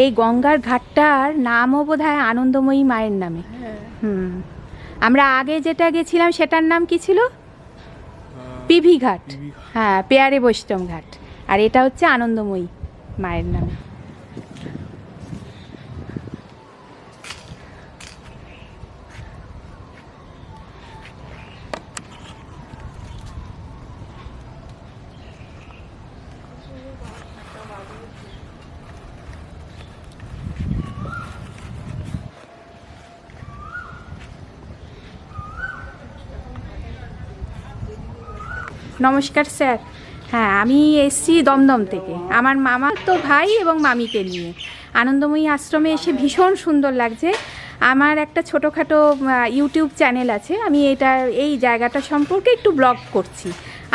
এই গঙ্গার ঘাটটার নামও বোধহয় আনন্দময়ী মায়ের নামে। হ্যাঁ। আমরা আগে যেটা গেছিলাম সেটার নাম কি ছিল? পিভি ঘাট। হ্যাঁ, পেয়ারে বৈষ্ণব ঘাট। আর এটা হচ্ছে আনন্দময়ী মায়ের নামে। নমস্কার স্যার। হ্যাঁ, আমি এসছি দমদম থেকে আমার মামা তো ভাই এবং মামিকে নিয়ে। আনন্দময়ী আশ্রমে এসে ভীষণ সুন্দর লাগছে। আমার একটা ছোটোখাটো ইউটিউব চ্যানেল আছে, আমি এই জায়গাটা সম্পর্কে একটু ব্লগ করছি।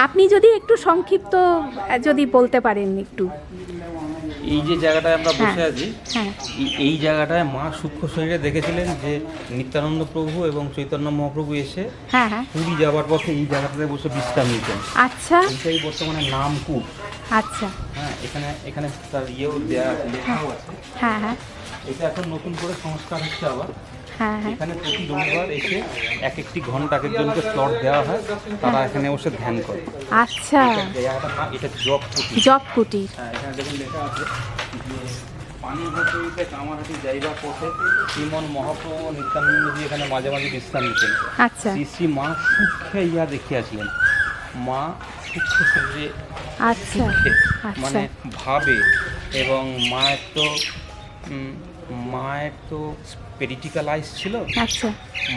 আপনি যদি একটু সংক্ষিপ্ত যদি বলতে পারেন একটু। এই যে জায়গাটায় আমরা বসে আছি, হ্যাঁ এই জায়গাটায় মা সূক্ষ্ম শরীরে দেখেছিলেন যে নিত্যানন্দ প্রভু এবং চৈতন্য মহাপ্রভু এসে হ্যাঁ হ্যাঁ পুরী যাওয়ার পথে এই জায়গাটাতে বসে বিশ্রাম নিতেন। আচ্ছা এইটাই বর্তমানে নামকূট। আচ্ছা। হ্যাঁ, এখানে তার ইয়েও দেওয়া লেখাও আছে। হ্যাঁ হ্যাঁ এটা এখন নতুন করে সংস্কার হচ্ছে আবার। হ্যাঁ হ্যাঁ এখানে প্রতি রবিবার এসে এক একটি ঘন্টা এক একজনকে স্লট দেওয়া হয়, তারা এখানে বসে ধ্যান করে। আচ্ছা, জায়গাটার নাম এটা জপ কুটি। জব কুটির। হ্যাঁ, এখানে দেখুন লেখা আছে যে পানি হতে কামারহাটি যাইবার পথে শ্রীমন মহাপ্রভু নিত্যানন্দজি এখানে মাঝে মাঝে বিশ্রাম নিতেন। আচ্ছা শ্রী শ্রী মা সূক্ষ্মে ইহা দেখিয়াছিলেন। মা সূক্ষ্ম শরীরে আচ্ছা সূক্ষ্মে আচ্ছা মানে ভাবে, এবং মায়ের তো স্পিরিটিক্যাল আইস ছিল। আচ্ছা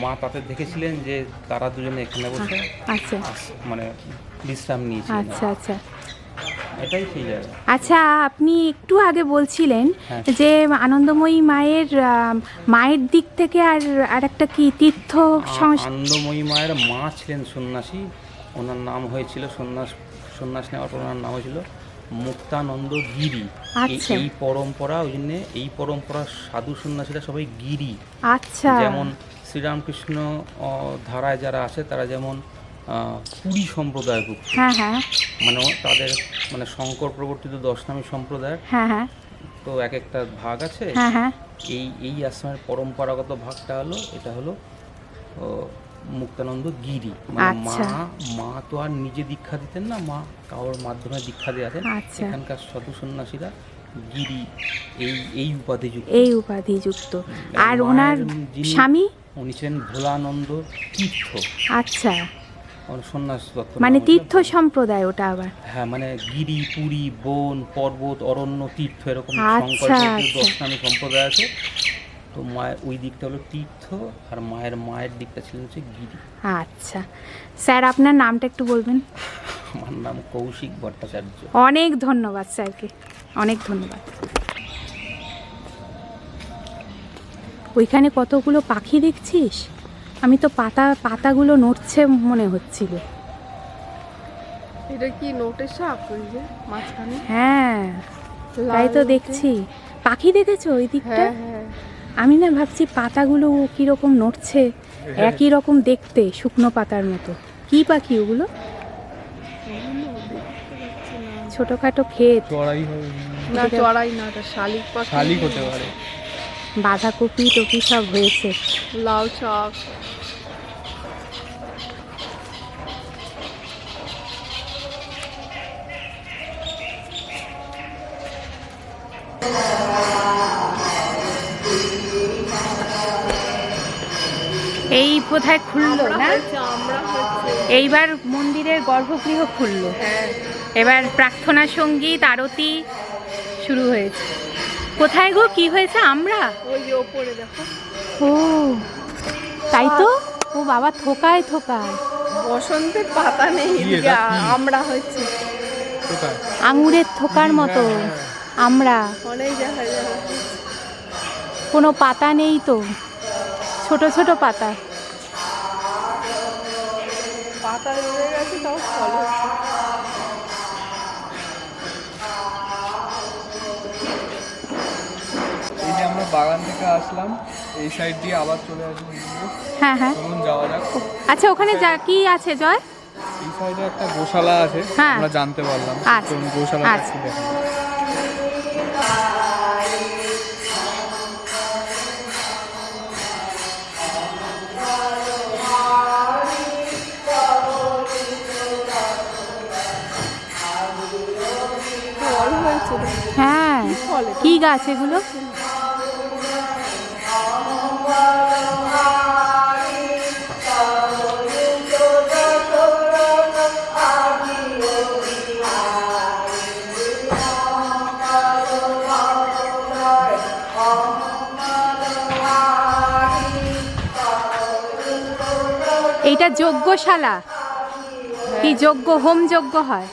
মা তাতে দেখেছিলেন যে তারা দুজনে এখানে বসে আচ্ছা মানে বিশ্রাম নিয়েছিলেন। আচ্ছা আচ্ছা এটাই সেই জায়গা। আচ্ছা, আপনি একটু আগে বলছিলেন হ্যাঁ। যে আনন্দময়ী মায়ের দিক থেকে আর একটা কি তীর্থ আনন্দময়ী মায়ের মা ছিলেন সন্ন্যাসী, ওনার নাম হয়েছিল সন্ন্যাস নেওয়ার পর ওনার নাম হয়েছিল মুক্তানন্দ গিরি। আচ্ছা। এই পরম্পরা, ওই জন্যে এই পরম্পরার সাধু সন্ন্যাসীরা সবাই গিরি। আচ্ছা যেমন শ্রীরামকৃষ্ণ ধারায় যারা আছে তারা যেমন পুরী সম্প্রদায়ভুক্ত, হ্যাঁ হ্যাঁ মানে তাদের মানে শঙ্কর প্রবর্তিত দশনামী সম্প্রদায়ের হ্যাঁ হ্যাঁ তো এক একটা ভাগ আছে। হ্যাঁ হ্যাঁ এই আশ্রমের পরম্পরাগত ভাগটা হলো, এটা হলো মুক্তানন্দ গিরি। মানে আচ্ছা। মা তো আর নিজে দীক্ষা দিতেন না, মা কারোর মাধ্যমে দীক্ষা দেওয়াতেন। আচ্ছা। এখানকার সাধু সন্ন্যাসীরা গিরি এই উপাধি যুক্ত। এই উপাধি যুক্ত। আর মায়ের ওনার যিনি- স্বামী? উনি ছিলেন ভোলানন্দ তীর্থ, আচ্ছা, সন্ন্যাস দত্ত মানে নাম তীর্থ হলো। সম্প্রদায় ওটা আবার। হ্যাঁ, মানে গিরি, পুরী, বন, পর্বত, অরণ্য, তীর্থ এরকম আচ্ছা, শঙ্করের আচ্ছা। দশনামী সম্প্রদায় আছে। তো মায়ের ওই দিকটা হলো তীর্থ, আর মায়ের দিকটা ছিলেন হচ্ছে গিরি। আচ্ছা স্যার, আপনার নামটা একটু বলবেন? আমার নাম কৌশিক ভট্টাচার্য। অনেক ধন্যবাদ স্যারকে, অনেক ধন্যবাদ। ওইখানে কতগুলো পাখি দেখছিস? আমি তো পাতাগুলো নড়ছে মনে হচ্ছিল। এটা কি নোটের শাক ওই যে মাঝখানে? হ্যাঁ, তাই তো লাল দেখছি। পাখি দেখেছো ওই দিকটা? হ্যাঁ হ্যাঁ। আমি না ভাবছি পাতাগুলো কীরকম নড়ছে, একই রকম দেখতে, শুকনো পাতার মতো। কি পাখি ওগুলো? ছোটোখাটো ক্ষেত। চড়াই হবে, না চড়াই না, এটা শালিক পাখি। শালিক হতে পারে। বাঁধাকপি টপি সব হয়েছে। লাউ শাক। এই বোধহয় খুললো না? আমরা হচ্ছে এইবার মন্দিরের গর্ভগৃহ খুললো। হ্যাঁ। এবার প্রার্থনা সঙ্গীত আরতি শুরু হয়েছে। কোথায় গো, কি হয়েছে? আমরা? ওই যে ওপরে দেখো। ও তাই তো। ও বাবা, থোকায় থোকায়। বসন্তের পাতা নেই, কি এদিকে এটা, কি? আমরা হচ্ছে কোথায়? আঙুরের থোকার মতো হ্যাঁ, হ্যাঁ। আমরা, অনেক দেখা যায়। কোনো পাতা নেই তো, ছোট ছোট পাতা। পাতা রয়ে গেছে, তাও ফল হচ্ছে। এই যে আমরা বাগান থেকে আসলাম, এই সাইড দিয়ে আবার চলে আসবো এদিকে। হ্যাঁ হ্যাঁ, চলুন যাওয়া যাক। আচ্ছা ওখানে যা কি আছে জয়? এই সাইডে একটা গোশালা আছে, হ্যাঁ। আমরা জানতে পারলাম। আচ্ছা, চলুন গোশালা আচ্ছা। একটু দেখি। ফল হয়েছে, হ্যাঁ, ফল এটা? কি গাছ এগুলো? এইটা যজ্ঞশালা, কি যজ্ঞ, হোম যজ্ঞ হয়?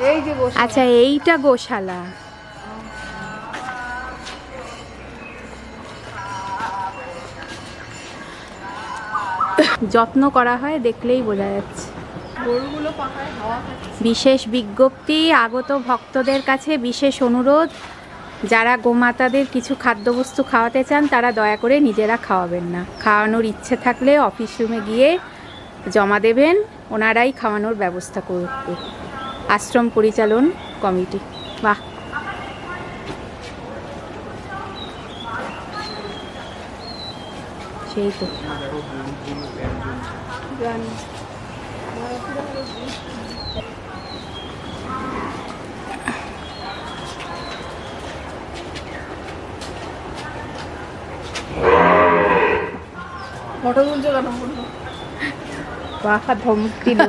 এই যে বসে আচ্ছা এইটা গোশালা। যত্ন করা হয়, দেখলেই বোঝা যাচ্ছে। গরুগুলো পাখায় হাওয়া খাচ্ছে। বিশেষ বিজ্ঞপ্তি, আগত ভক্তদের কাছে বিশেষ অনুরোধ, যারা গোমাতাদের কিছু খাদ্যবস্তু খাওয়াতে চান তারা দয়া করে নিজেরা খাওয়াবেন না। খাওয়ানোর ইচ্ছে থাকলে অফিস রুমে গিয়ে জমা দেবেন, ওনারাই খাওয়ানোর ব্যবস্থা করবে। আশ্রম পরিচালন কমিটি। বাহ, সেই তো। জানি। ফটো তুলছে কেন বললো? বাহ, ধমক দিল।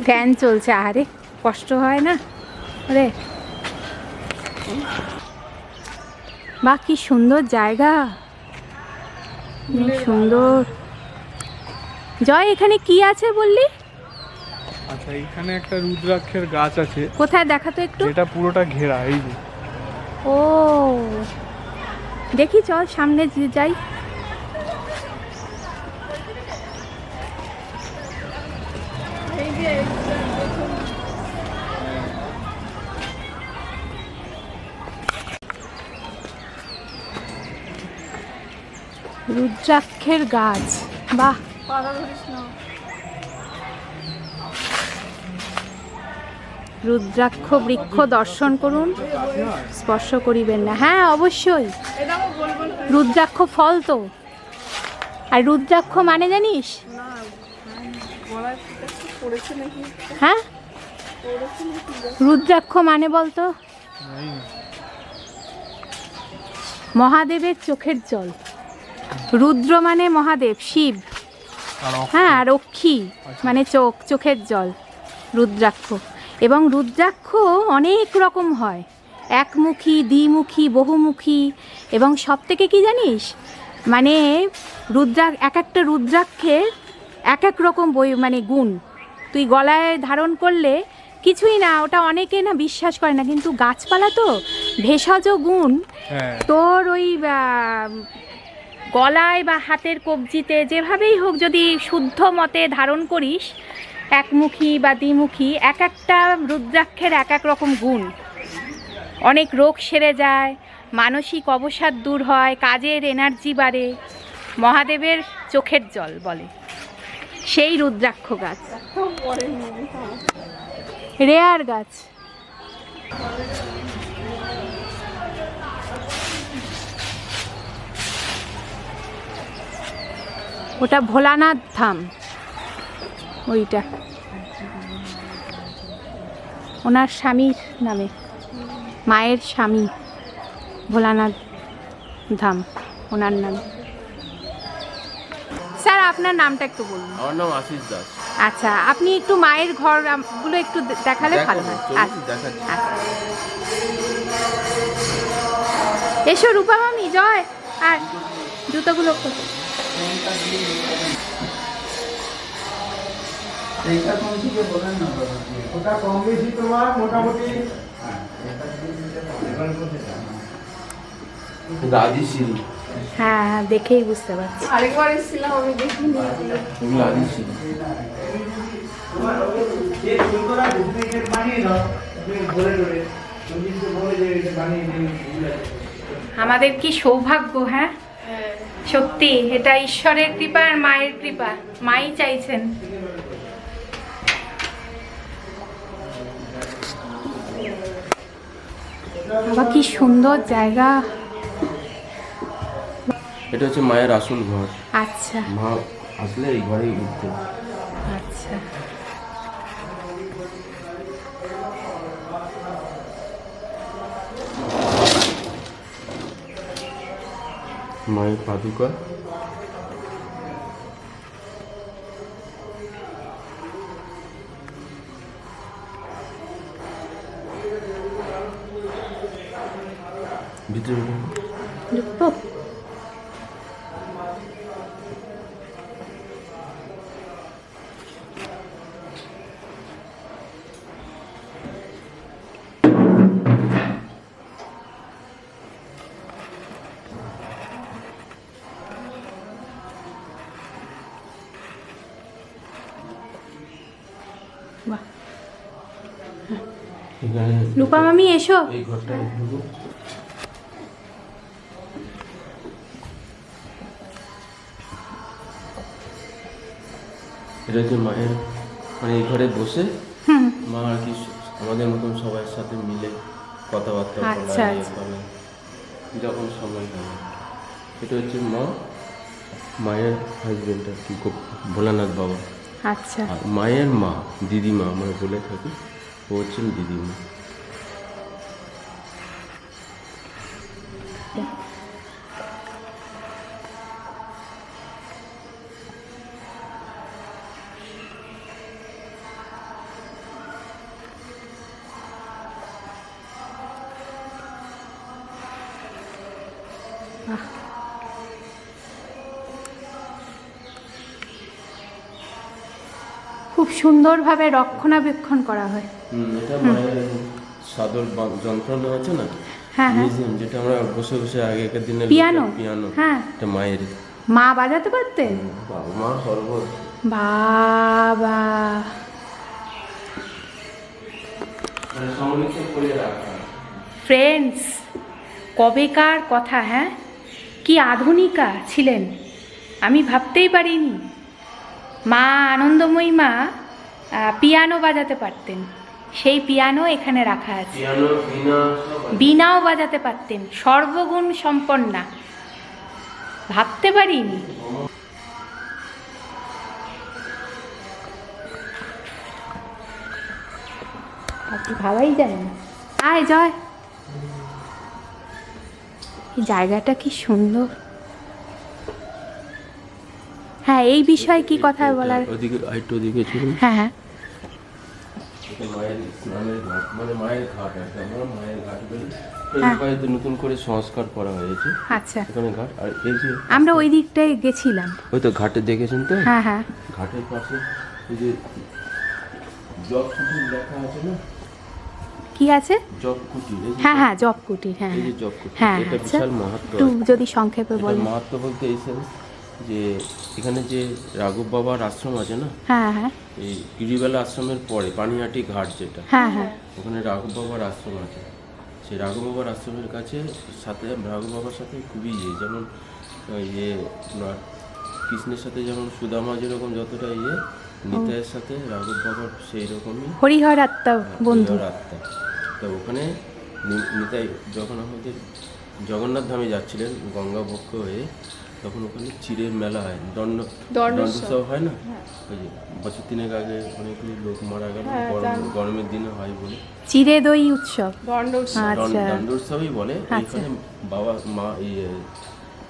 ফ্যান চলছে, আরে কষ্ট হয় না রে। বাহ, কি সুন্দর জায়গা, কি সুন্দর। জয়, এখানে কি আছে বললি? আচ্ছা, এইখানে একটা রুদ্রাক্ষের গাছ আছে, কোথায় দেখা তো একটু। যেটা পুরোটা ঘেরা। এই যে ও, দেখি চল সামনে যাই। এই যে দেখুন, রুদ্রাক্ষের গাছ, বাহ। পাতা ধরিস না। রুদ্রাক্ষ বৃক্ষ দর্শন করুন, স্পর্শ করিবেন না। হ্যাঁ অবশ্যই, এটা আমার গোল গোল হয়ে- রুদ্রাক্ষ ফল তো। আর রুদ্রাক্ষ মানে জানিস? না, গলায় কিছু পড়েছে নাকি? হ্যাঁ, পড়েছে নাকি? রুদ্রাক্ষ মানে বলতো? এই মহাদেবের চোখের জল। রুদ্র মানে মহাদেব, শিব। আর হ্যাঁ, আর অক্ষী মানে চোখ, চোখের জল, রুদ্রাক্ষ। এবং রুদ্রাক্ষ অনেক রকম হয়, একমুখী, দ্বিমুখী, বহুমুখী। এবং সব থেকে কি জানিস, মানে এক একটা রুদ্রাক্ষের এক এক রকম মানে গুণ। তুই গলায় ধারণ করলে কিছুই না, ওটা অনেকে না বিশ্বাস করে না, কিন্তু গাছপালা তো ভেষজ গুণ। হ্যাঁ, তোর ওই গলায় বা হাতের কবজিতে যেভাবেই হোক, যদি শুদ্ধ মতে ধারণ করিস, একমুখী বা দ্বিমুখী, এক একটা রুদ্রাক্ষের এক এক রকম গুণ। অনেক রোগ সেরে যায়, মানসিক অবসাদ দূর হয়, কাজের এনার্জি বাড়ে। মহাদেবের চোখের জল বলে সেই রুদ্রাক্ষ গাছ, একটাও পড়েনি। রেয়ার গাছ। ওটা ভোলানাথ ধাম, ওইটা ওনার স্বামীর নামে, মায়ের স্বামী, ভোলানাথ ধাম ওনার নামে। স্যার আপনার নামটা একটু বলুন। আমার নাম আশিস দাস। আচ্ছা, আপনি একটু মায়ের ঘরগুলো একটু দেখালে ভালো হয়। চলুন, আচ্ছা দেখাচ্ছি। আচ্ছা, এসো রূপা মামি, জয়। আর জুতোগুলো কত? ওটা কম বেশি তোমার মোটামুটি রাজিশিল, হ্যাঁ দেখেই বুঝতে পারছি। আরেকবার এসেছিলাম আমি দেখিনি। রাজিশিল। আমাদের কি সৌভাগ্য, হ্যাঁ সত্যি এটা ঈশ্বরের কৃপা আর মায়ের কৃপা, মাই চাইছেন। বাবা কি সুন্দর জায়গা। এটা হচ্ছে মায়ের আসল ঘর। আচ্ছা মা আসলে এই ঘরেই উঠতেন। আচ্ছা, মায়ের পাদুকা। ভিতরে ঢুকবো? বাহ, এখানে রূপা মামি এসো। এই ঘরটা ঢুকবো। এটা হচ্ছে মায়ের, মানে এই ঘরে বসে হুম, মা আর কি আমাদের মতন সবার সাথে মিলে কথাবার্তা বলা, আচ্ছা, ইয়ে আচ্ছা। করা, যখন সময় হয়। এটা হচ্ছে মা, মায়ের হাজবেন্ড আর কি, ভোলানাথ বাবা। আচ্ছা, আর মায়ের মা, দিদিমা আমরা বলে থাকি, ও হচ্ছেন দিদিমা। খুব সুন্দরভাবে রক্ষণাবেক্ষণ করা হয়। এটা মায়ের সাদর যন্ত্রণা আছে না, হ্যাঁ হ্যাঁ, মিউজিয়াম, যেটা আমরা বসে বসে আগেকার দিনে পিয়ানো? পিয়ানো, হ্যাঁ। এটা মায়ের। মা বাজাতে পারতেন? বাবা মা সর্বত বাবা, সংরক্ষণ করে রাখা। ফ্রেন্ডস, কবেকার কথা, হ্যাঁ কি আধুনিকা ছিলেন, আমি ভাবতেই পারিনি। মা আনন্দময়ী মা পিয়ানো বাজাতে পারতেন, সেই পিয়ানো এখানে রাখা আছে। পিয়ানো, বীণা সব আছে। বীণাও বাজাতে পারতেন, সর্বগুণ সম্পন্না, ভাবতে পারিনি। আপনি ভাবাই জানেন না। আয় জয়, এই জায়গাটা কি সুন্দর। হ্যাঁ, এই বিষয়ে কি কথা বলার? ওদিকে আরেকটু ওদিকে ছিল। হ্যাঁ হ্যাঁ, এটা মায়ের স্নানের ঘাট, মানে মায়ের ঘাট একটা, আমরা মায়ের ঘাট বলি। হ্যাঁ। এখানে তো নতুন করে সংস্কার করা হয়েছে আচ্ছা, এখানে ঘাট। আর এই যে আমরা ওই দিকটায় গেছিলাম। ওই তো ঘাটে দেখেছেন তো, হ্যাঁ হ্যাঁ, ঘাটের পাশে এই যে জব কুটির লেখা আছে না, কি আছে? জব কুটির, এই যে হ্যাঁ হ্যাঁ, জব কুটির, হ্যাঁ এই যে হ্যাঁ জব কুটির, হ্যাঁ, এটা আচ্ছা বিশাল মাহাত্ম্য একটু আছে। যদি সংক্ষেপে এটার বলেন। মাহাত্ম্য বলতে এই সেন্স যে এখানে যে রাঘব বাবার আশ্রম আছে না, হ্যাঁ হ্যাঁ এই গিরিবেলা আশ্রমের পরে পানিহাটি ঘাট যেটা, হ্যাঁ হ্যাঁ, ওখানে রাঘব বাবার আশ্রম আছে। সেই রাঘব বাবার আশ্রমের কাছে সাথে রাঘব বাবার সাথে খুবই যেমন ইয়ে আপনার কৃষ্ণের সাথে যেমন সুদামা যেরকম যতটা নিতাইয়ের সাথে রাঘব বাবার সেই রকমই হরিহর আত্মা বন্ধু। আত্মা। তো ওখানে নিতাই যখন আমাদের জগন্নাথ ধামে যাচ্ছিলেন গঙ্গা বক্ষ হয়ে, তখন ওখানে চিড়ের মেলা হয়, দণ্ডোৎসব হয় না, ওই যে বছর তিনেক আগে অনেকগুলো লোক মারা গেল, গরমের দিনে হয় বলে চিড়ে দই উৎসব। আচ্ছা দণ্ডোৎসবই বলে। ওইখানে বাবা মা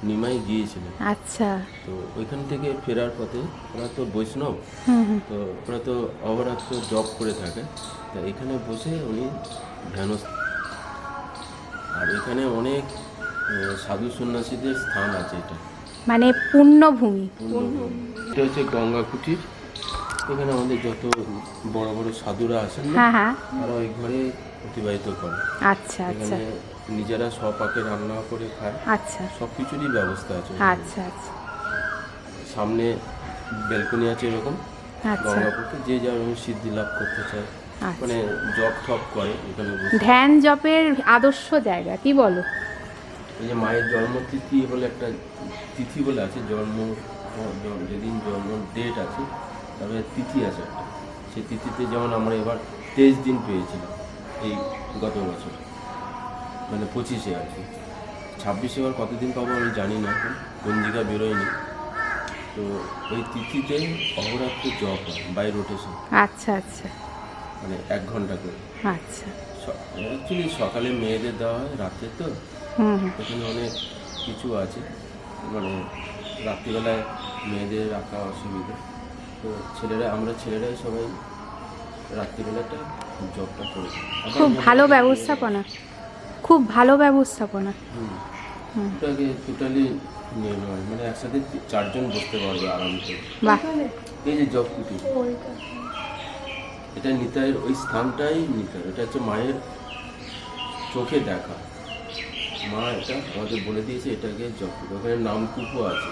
নিমাই গিয়েছিলেন। আচ্ছা, তো ওইখান থেকে ফেরার পথে, ওরা তো বৈষ্ণব, হুম হুম, তো ওরা তো অহরাত্র জব করে থাকে, তা এখানে বসে উনি ধ্যান। আর এখানে অনেক সাধু সন্ন্যাসীদের স্থান আছে এটা। মানে পুণ্যভূমি। এটা হচ্ছে গঙ্গা কুটির। এখানে আমাদের যত বড় বড় সাধুরা আসেন না, হ্যাঁ হ্যাঁ, তারা ওই ঘরে অতিবাহিত করে। আচ্ছা আচ্ছা এখানে নিজেরা স্বপাকে রান্না করে খায়, আচ্ছা সব কিছুরই ব্যবস্থা আছে। আচ্ছা আচ্ছা সামনে ব্যালকনি আছে এরকম আচ্ছা। গঙ্গাপুরকে, যে যার সিদ্ধি লাভ করতে চায়, আচ্ছা। মানে জপ ঠপ করে এখানে বসে। ধ্যান জপের আদর্শ জায়গা, কি বলো? এই যে মায়ের জন্মতিথি বলে একটা তিথি বলে আছে, যেদিন জন্ম ডেট আছে তবে তিথি আছে একটা, সেই তিথিতে যেমন আমরা এবার 23 দিন পেয়েছিলাম এই গত বছর, মানে 25-এ আর কি। 26-এ এবার কতদিন পাবো আমি জানি না, এখন পঞ্জিকা বেরোয়নি। তো ওই তিথিতে অহরাত্রি জপ হয় বাই রোটেশন, আচ্ছা আচ্ছা মানে 1 ঘন্টা করে। আচ্ছা, অ্যাকচুয়ালি সকালে মেয়েদের দেওয়া হয়, রাতে তো হুম হুম, এখানে অনেক কিছু আছে, মানে রাত্রিবেলায় মেয়েদের রাখা অসুবিধা, তো আমরা ছেলেরাই সবাই রাত্রিবেলাটা জবটা করি। খুব ভালো ব্যবস্থাপনা, খুব ভালো ব্যবস্থাপনা। ওটাকে টোটালি নিয়ে নেওয়া হয়, মানে একসাথে 4 জন বসতে পারবে আরাম করে। বাহ, এই যে জব কুটির, এটা নিতাইয়ের ওই স্থানটাই নিতাই, এটা হচ্ছে মায়ের চোখে দেখা। মা এটা আমাদের বলে দিয়েছে এটাকে জব কুটির। ওখানে নামকূপও আছে,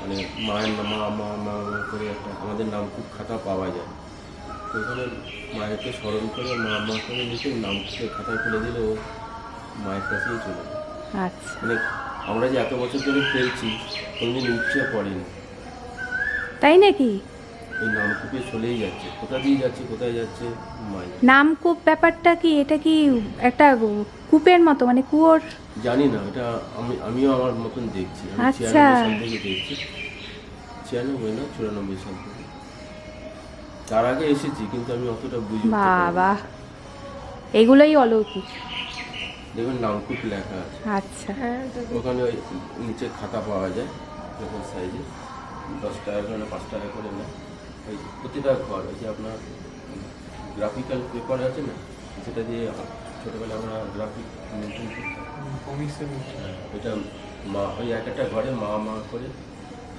মানে মায়ের মা মা মা করে একটা আমাদের নামকূপ খাতা পাওয়া যায়। তো ওখানে মায়েরকে স্মরণ করে মা মা করে নিচে নামকূপের খাতায় ফেলে দিলে ও মায়ের কাছেই চলে যায়। আচ্ছা, মানে আমরা যে এত বছর ধরে ফেলছি কোনদিন ইচ্ছে পড়েনি, তাই নাকি? এই নামকূপে চলেই যাচ্ছে, কোথা দিয়ে যাচ্ছে কোথায় যাচ্ছে মাই নামকূপ ব্যাপারটা কি? এটা কি একটা কূপের মতো, মানে কুয়োর? জানি না, এটা আমিও আমার মতন দেখছি। আমি আচ্ছা। 96 সাল থেকে দেখছি, 96 না 94 সাল থেকে। তার আগে এসেছি কিন্তু আমি অতটা বুঝি। বাবা, এগুলোই অলৌকিক। দেখুন নামকূপ লেখা আছে। আচ্ছা, ওখানে ওই নিচে খাতা পাওয়া যায় এরকম সাইজে, 10 টাকা করে না 5 টাকা করে না। ওই প্রতিটা ঘর ওই যে আপনার গ্রাফিক্যাল পেপার আছে না, সেটা দিয়ে ছোটোবেলা আমরা গ্রাফিক মেনটেন করতাম। এটা মা ওই একটা ঘরে মা মা করে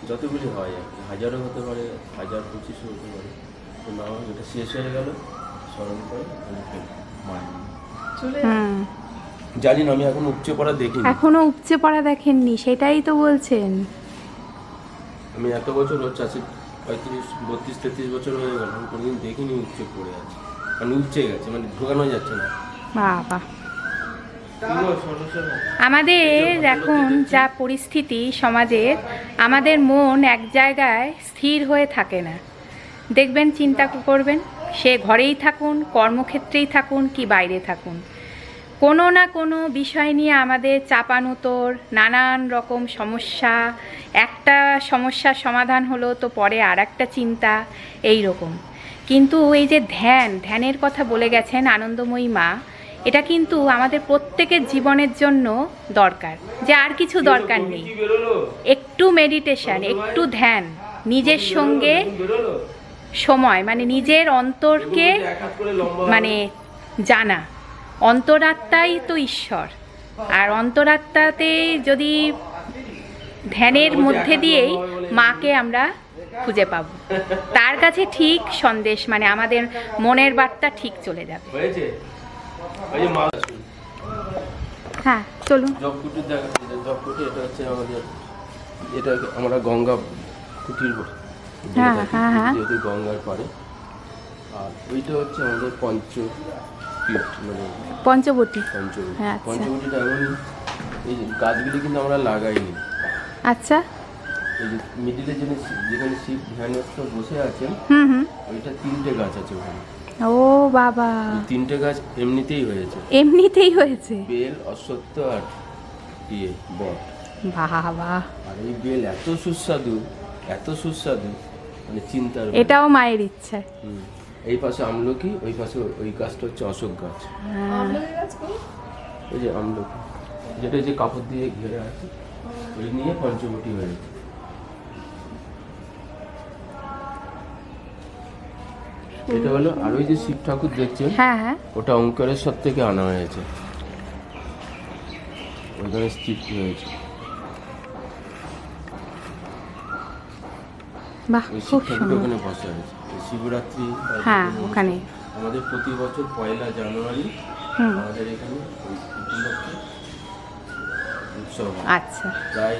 যতগুলি হয় আর কি, 1000ও হতে পারে, 1000-2500 হতে পারে। তো মা এটা শেষ হয়ে গেল স্মরণ করে মায়ের হুম, জানি না, আমি এখন উপচে পড়া দেখিনি। এখনো উপচে পড়া দেখেননি, সেটাই তো বলছেন। আমি এত বছর হচ্ছে আছে 35-33 বছর হয়ে গেল, আমি কোনোদিন দেখিনি উপচে পড়ে আছে, মানে উপচে গেছে, মানে ঢোকানো যাচ্ছে না। বাবা, আমাদের এখন যা পরিস্থিতি সমাজের, আমাদের মন এক জায়গায় স্থির হয়ে থাকে না। দেখবেন, চিন্তা করবেন, সে ঘরেই থাকুন, কর্মক্ষেত্রেই থাকুন কি বাইরে থাকুন, কোনো না কোনো বিষয় নিয়ে আমাদের চাপানুতোর, নানান রকম সমস্যা। একটা সমস্যার সমাধান হলো তো পরে আর একটা চিন্তা, এই রকম। কিন্তু এই যে ধ্যানের কথা বলে গেছেন আনন্দময়ী মা, এটা কিন্তু আমাদের প্রত্যেকের জীবনের জন্য দরকার, যে আর কিছু দরকার নেই। একটু মেডিটেশন, একটু ধ্যান, নিজের সঙ্গে সময়, মানে নিজের অন্তরকে মানে জানা। অন্তরাত্মাই তো ঈশ্বর, আর অন্তরাত্মাতে যদি ধ্যানের মধ্যে দিয়েই মাকে আমরা খুঁজে পাব, তার কাছে ঠিক সন্দেশ, মানে আমাদের মনের বার্তা ঠিক চলে যাবে। হ্যাঁ, চলুন। জবকুটি দেখা, জবকুটি এটা হচ্ছে আমাদের, এটা আমরা গঙ্গা কুটির বলি, হ্যাঁ হ্যাঁ হ্যাঁ, যেহেতু গঙ্গার পাড়ে। আর ওইটা হচ্ছে আমাদের পঞ্চপীঠ, মানে পঞ্চবটী। পঞ্চবটী। হ্যাঁ, আচ্ছা। পঞ্চবটিটা এমন, এই যে গাছগুলি কিন্তু আমরা লাগাইনি। আচ্ছা, এই যে মিডিলে যেখানে শিব ধ্যানস্থ বসে আছেন, হুম হুম, ওইটা 3টে গাছ আছে ওখানে। ও বাবা, এই 3টে গাছ এমনিতেই হয়েছে, এমনিতেই হয়েছে? বেল, অশ্বত্থ আর বট। বাবা, আর এই বেল এত সুস্বাদু, এত সুস্বাদু, মানে চিন্তার বাইরে। এটাও মায়ের ইচ্ছা। এই পাশে আমলকি, ওই পাশে ওই গাছটা হচ্ছে অশোক গাছ। আমলকি গাছ কই? ওই যে আমলকি, যেটা যে কাপড় দিয়ে ঘেরে আছে, ওই নিয়ে পঞ্চবটি হয়েছে। এটা হলো, আর ওই যে শিব ঠাকুর দেখছেন, হ্যাঁ হ্যাঁ, ওটা ওঙ্কারেশ্বর থেকে আনা হয়েছে, ওইখানে স্থির হয়েছে। বাহ, ওই খুব শিক্ষাপীঠ সুন্দর। ওখানে বসা হয়েছে। এই শিবরাত্রি হ্যাঁ, ওখানে। আমাদের প্রতি বছর 1 জানুয়ারি হুম। আমাদের এখানে ওই উপলক্ষে উৎসব হয়। আচ্ছা, প্রায়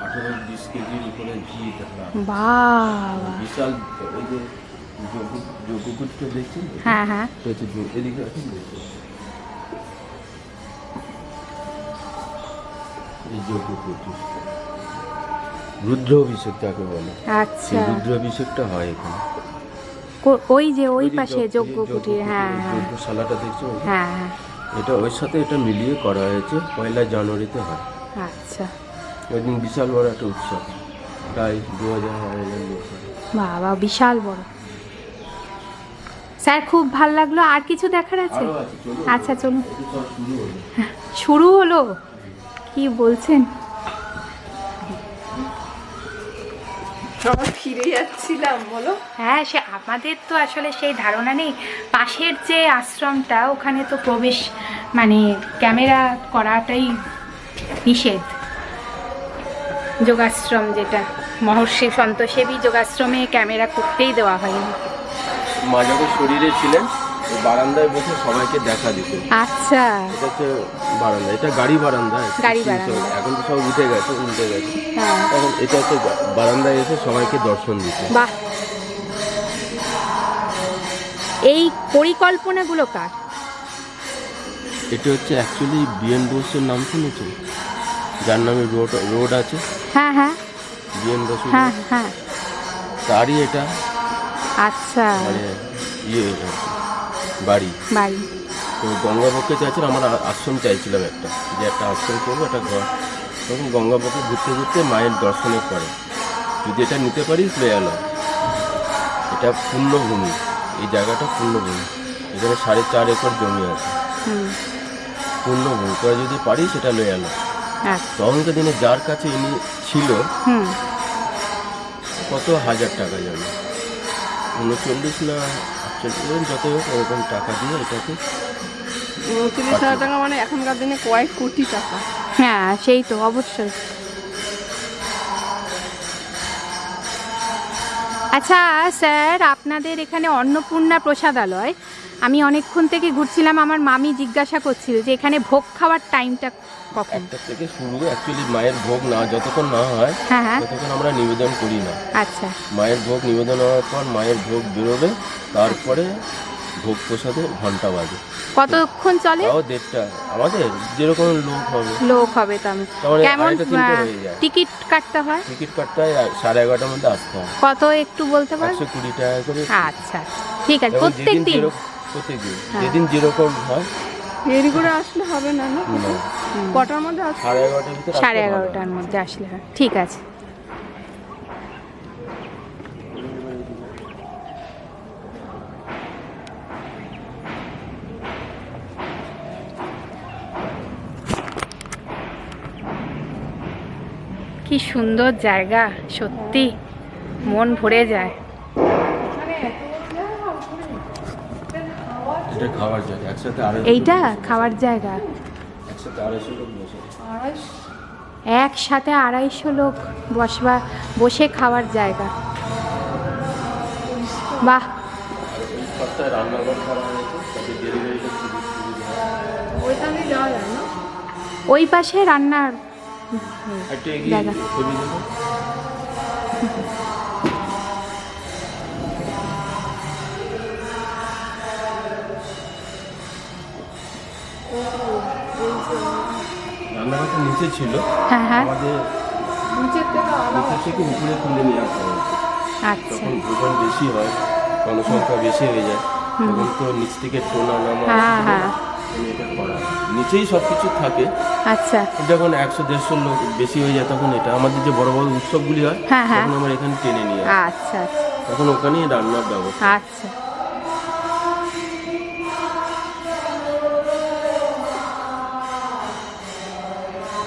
18-20 কেজির উপরে ঘি দেওয়া হয়। বাবা। বিশাল এই যে যোগকুটটা দেখছেন, হ্যাঁ হ্যাঁ, এটা হচ্ছে এদিকে আছে এই যোগকুট, রুদ্র অভিষেক যাকে বলে, আচ্ছা। সেই রুদ্র অভিষেকটা হয় এখানে। ওই যে ওই পাশে যজ্ঞ কুটির, হ্যাঁ হ্যাঁ যজ্ঞশালাটা দেখছো, হ্যাঁ হ্যাঁ। এটা ওর সাথে এটা মিলিয়ে করা হয়েছে। 1 জানুয়ারিতে হয়। আচ্ছা, ওই দিন বিশাল বড় একটা উৎসব, প্রায় 2000 লোক হয়। বাবা, বিশাল বড়। স্যার, খুব ভালো লাগলো। আর কিছু দেখার আছে? আরো আছে, চলুন। আচ্ছা, চলুন। এটা সব শুরু হলো। শুরু হলো? কি বলছেন? আমরা ফিরে যাচ্ছিলাম, বলো। হ্যাঁ, সে আমাদের তো আসলে সেই ধারণা নেই। পাশের যে আশ্রমটা, ওখানে তো প্রবেশ মানে ক্যামেরা করাটাই নিষেধ। যোগাশ্রম যেটা, মহর্ষি সন্তোষেবী যোগাশ্রমে ক্যামেরা করতেই দেওয়া হয়নি। মা যখন শরীরে ছিলেন ওই বারান্দায় বসে সবাইকে দেখা দিত। আচ্ছা, এটা হচ্ছে বারান্দা, এটা গাড়ি বারান্দা। গাড়ি বারান্দা। এখন তো সব উঠে গেছে, হ্যাঁ, এখন এটা হচ্ছে বারান্দায় এসে সবাইকে দর্শন দিত। বাহ। এই পরিকল্পনাগুলো কার? এটা হচ্ছে অ্যাকচুয়ালি বিএন বোসের নাম শুনেছেন, যার নামে রোড আছে, হ্যাঁ হ্যাঁ বিএন বোস, হ্যাঁ হ্যাঁ। তারই এটা আচ্ছা, মানে বাড়ি। বাড়ি। তো গঙ্গাপক্ষে চাইছিল, আমার আশ্রম চাইছিলাম একটা, যে একটা আশ্রম করবো, একটা ঘর। তখন গঙ্গাপক্ষে ঘুরতে ঘুরতে মায়ের দর্শনের পরে যদি এটা নিতে পারিস লয়ে এলো। এটা পূর্ণভূমি, এই জায়গাটা পূর্ণভূমি, এখানে 4.5 একর জমি আছে, হুম, পূর্ণভূমি। তোরা যদি পারিস এটা লয়ে এলো। আচ্ছা, তখনকার দিনে যার কাছে ইনি ছিল, হুম, কত হাজার টাকা জানো, 39 না 48, যত হোক এরকম টাকা দিয়ে এটাকে 29,000 টাকা, মানে এখনকার দিনে কয়েক কোটি টাকা। হ্যাঁ, সেই তো অবশ্যই। আচ্ছা স্যার, আপনাদের এখানে অন্নপূর্ণা প্রসাদালয়, আমি অনেকক্ষণ থেকে ঘুরছিলাম, আমার মামি জিজ্ঞাসা করছিল যে এখানে ভোগ খাওয়ার টাইমটা কখন? 1টা থেকে শুরু। অ্যাকচুয়ালি মায়ের ভোগ না যতক্ষণ না হয় হ্যাঁ হ্যাঁ, ততক্ষণ আমরা নিবেদন করি না। আচ্ছা মায়ের ভোগ নিবেদন হওয়ার পর মায়ের ভোগ বেরোবে, তারপরে ভোগ প্রসাদে ঘন্টা বাজে। কতক্ষণ চলে? তাও 1:30। আমাদের যেরকম লোক হবে, লোক হবে তেমন। তাহলে কেমন 2:30-3টে হয়ে যায়। টিকিট কাটতে হয়? টিকিট কাটতে হয় 11:30টার মধ্যে আসতে হয়। কত একটু বলতে পারেন? 120 টাকা করে। আচ্ছা, ঠিক আছে। এবং প্রত্যেক যেদিন দিন? প্রত্যেকদিন হ্যাঁ। যেদিন যেরকম হয়। দেরি করে আসলে হবে না, না? না, কটার মধ্যে আসবে? 11:30টার ভিতরে আসলে 11:30টার মধ্যে আসলে হয়, ঠিক আছে। কি সুন্দর জায়গা, সত্যি মন ভরে যায়। এটা খাওয়ার জায়গা, একসাথে এইটা খাওয়ার জায়গা, একসাথে 250 লোক বসে। একসাথে 250 লোক বসে খাওয়ার জায়গা। বাহ, ওই পাশটায় রান্নাঘর করা হয়েছে, তাতে ডেলিভারিটা সুবিধা হয়। ওইখানে যাওয়া যায় না? ওই পাশে রান্নার একটু এগিয়ে জায়গা। ছবি দেবো। রান্নাঘরটা নিচে ছিল, হ্যাঁ হ্যাঁ, আমাদের নিচের থেকে আলাদা। নিচে থেকে উপরে তুলে নিয়ে আসা হয়েছে। আচ্ছা, যখন ভোজন বেশি হয়, জনসংখ্যা বেশি হয়ে যায়, তখন তো নিচ থেকে টোনা নামা হ্যাঁ হ্যাঁ, এটা করা হয়। নিচেই সব কিছু থাকে। আচ্ছা যখন 100-150 লোক বেশি হয়ে যায়, তখন এটা আমাদের যে বড় বড় উৎসবগুলি হয়, হ্যাঁ, হ্যাঁ। তখন আমরা এখানে টেনে নিয়ে আসি। আচ্ছা তখন ওখানেই রান্নার ব্যবস্থা। আচ্ছা।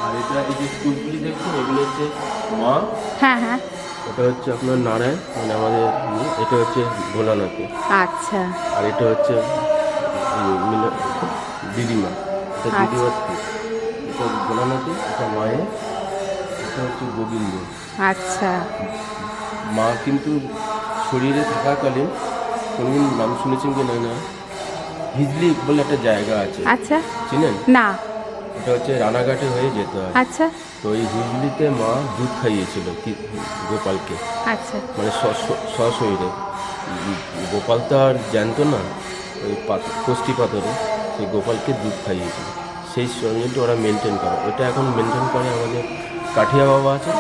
আর এটা এই যে স্কুলগুলি দেখছেন, এগুলো হচ্ছে মা, হ্যাঁ হ্যাঁ, এটা হচ্ছে আপনার নারায়ণ, মানে আমাদের এটা হচ্ছে ভোলানাথে, আচ্ছা আর এটা হচ্ছে দিদিমা, এটা দিদিমা স্কুল, এটা ভোলানাথে, এটা মায়ের, এটা হচ্ছে গোবিন্দ। আচ্ছা, মা কিন্তু শরীরে থাকাকালীন কোনোদিন নাম শুনেছেন কি না হিজলি বলে একটা জায়গা আছে, আচ্ছা। চিনেন? না। এটা হচ্ছে রানাঘাটে হয়ে যেতে হয়। আচ্ছা তো এই হিজলিতে মা দুধ খাইয়েছিল গোপালকে, আচ্ছা। মানে সশরীরে। গোপাল তো আর জানতো না, ওই কষ্টি পাথরে সেই গোপালকে দুধ খাইয়েছিল। সেই শরীরটা ওরা মেনটেন করে, এটা এখন মেনটেন করে আমাদের কাঠিয়া বাবা আছে,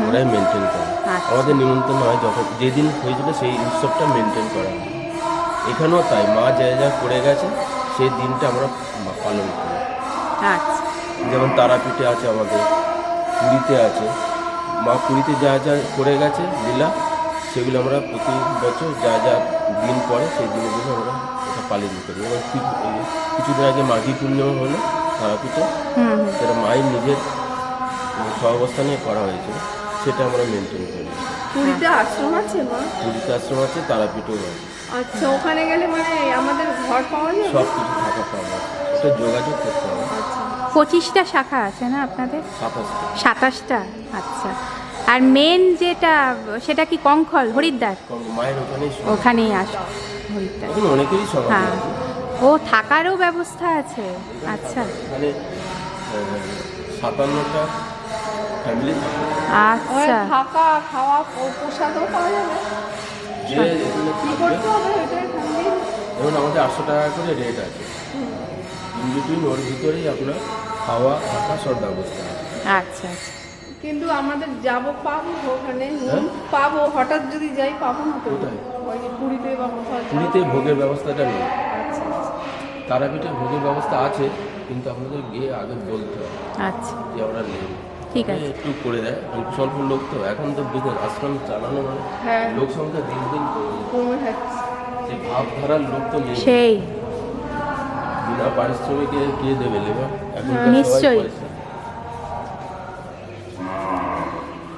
ওরাই মেনটেন করে। আচ্ছা। আমাদের নিমন্ত্রণ হয় যখন যেদিন হয়েছিল সেই উৎসবটা মেনটেন করা হয়। এখানেও তাই, মা যা যা করে গেছে সেই দিনটা আমরা পালন করি। আচ্ছা। যেমন তারাপীঠে আছে, আমাদের পুরীতে আছে, মা পুরীতে যা যা করে গেছে লীলা, সেগুলো আমরা প্রতি বছর যা যা দিন পরে সেই দিনগুলো আমরা এটা পালিত করি। এবং কিছুদিন আগে মাঘী পূর্ণিমা হলো তারাপীঠে, সেটা মায়ের নিজের সহাবস্থানে করা হয়েছিল, সেটা আমরা মেনটেন করি। পুরীতে আশ্রম আছে মা? পুরীতে আশ্রম আছে, তারাপীঠেও আছে। আচ্ছা, ওখানে গেলে মানে আমাদের ঘর পাওয়া যায়? সব কিছু থাকা পাওয়া যায়, এটা যোগাযোগ করতে হবে। 25টা শাখা আছে না আপনাদের? 27টা। 27টা। আচ্ছা। আর মেন যেটা, সেটা কি কঙ্খল হরিদ্বার? মায়ের ওখানেই ওখানেই আসো হরিদ্বার। এখন অনেকেরই সমাধি হ্যাঁ। আছে। ও থাকারও ব্যবস্থা আছে? আচ্ছা মানে 57টা ফ্যামিলি থাকে। আচ্ছা। থাকা খাওয়া প্রসাদও পাওয়া যাবে? যে এখানে কি থাকবে, করতে হবে ওইটার ফ্যামিলি? যেমন আমাদের 800 টাকা করে রেট আছে, ইন বিটুইন ওর ভিতরেই আপনার খাওয়া থাকা সব ব্যবস্থা আছে। আচ্ছা। কিন্তু আমাদের পাবো ওখানে? হ্যাঁ? পাবো, হঠাৎ যদি যাই পাবো না তো? কোথায়? ওই যে পুরীতে বা কোথাও? পুরীতে ভোগের ব্যবস্থাটা নেই, আচ্ছা আচ্ছা। তারাপীঠে ভোগের ব্যবস্থা আছে, কিন্তু আপনাদের গিয়ে আগে বলতে হবে আচ্ছা যে আমরা নেই। ঠিক আছে। একটু করে দেয়, অল্প স্বল্প লোক তো, এখন তো দেখুন আশ্রম চালানো মানে হ্যাঁ। লোক সংখ্যা দিন দিন কমে যাচ্ছে। সেই ভাবধারার লোক তো নেই। সেই বিনা পারিশ্রমিকে কে দেবে লেবার? এখন নিশ্চয়ই।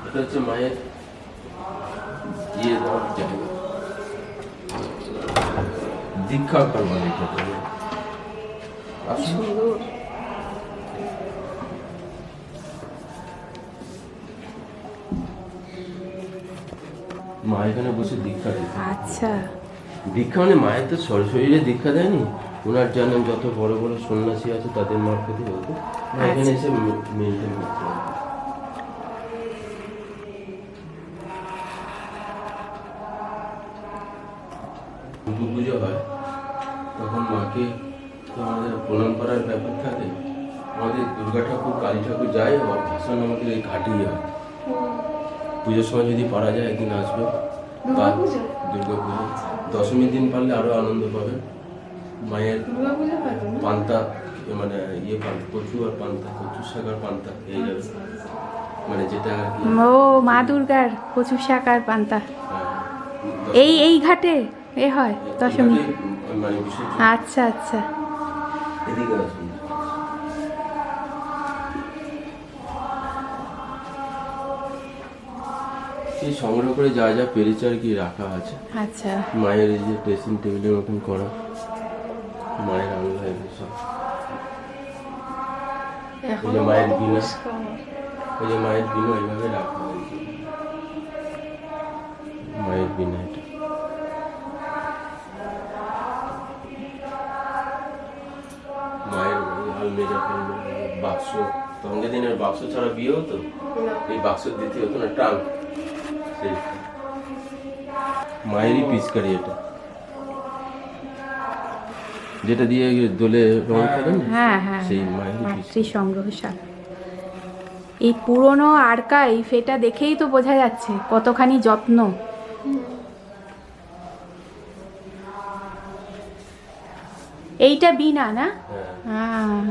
এটা হচ্ছে মায়ের দেওয়ার জায়গা, দীক্ষা করবার এটা। সুন্দর। মা এখানে বসে দীক্ষা দিত। আচ্ছা। দীক্ষা মানে মায়ের তো শরীরে দীক্ষা দেয়নি, ওনার জানেন যত বড় বড় সন্ন্যাসী আছে তাদের মারফতে হতো, এখানে এসে মেনটেন করতে হবে। পুজো হয় তখন মাকে তো আমাদের প্রণাম করার ব্যাপার থাকে। আমাদের দুর্গা ঠাকুর কালী ঠাকুর যায়, ভাষণ আমাদের এই ঘাটেই হয়। পুজোর সময় যদি পারা যায় একদিন আসবে। দুর্গাপুজো? দুর্গাপুজো দশমীর দিন পারলে আরো আনন্দ পাবে। মায়ের দুর্গাপুজো হয় তো? পান্তা, মানে কচু আর পান্তা, কচু শাক আর পান্তা এই যাবে, মানে যেটা আর কি। ও মা দুর্গার কচু শাক আর পান্তা হ্যাঁ, এই ঘাটে এ হয় দশমী? মানে বিশেষ আচ্ছা আচ্ছা। এদিকে আসুন। এই সংগ্রহ করে যা যা পেরেছে আর কি রাখা আছে। আচ্ছা। মায়ের এই যে ড্রেসিং টেবিলের মতন করা, মায়ের আংলা এগুলো সব। এই যে মায়ের বিনা, ওই যে মায়ের বিনা এইভাবে রাখা হয়েছে। মায়ের বিনা এটা। মায়ের আলমেরা বাক্স, তখনকার দিনের বাক্স ছাড়া বিয়ে হতো, এই বাক্স দিতে হতো না, ট্রাঙ্ক। সেই মায়েরই পিচকারি এটা, যেটা দিয়ে দোলে রং করেন, হ্যাঁ হ্যাঁ, সেই মায়েরই মাতৃ পিচকারি। সংগ্রহশালা। এই পুরনো আর্কাইভ, এটা দেখেই তো বোঝা যাচ্ছে কতখানি যত্ন। এইটা বিনা না? হ্যাঁ।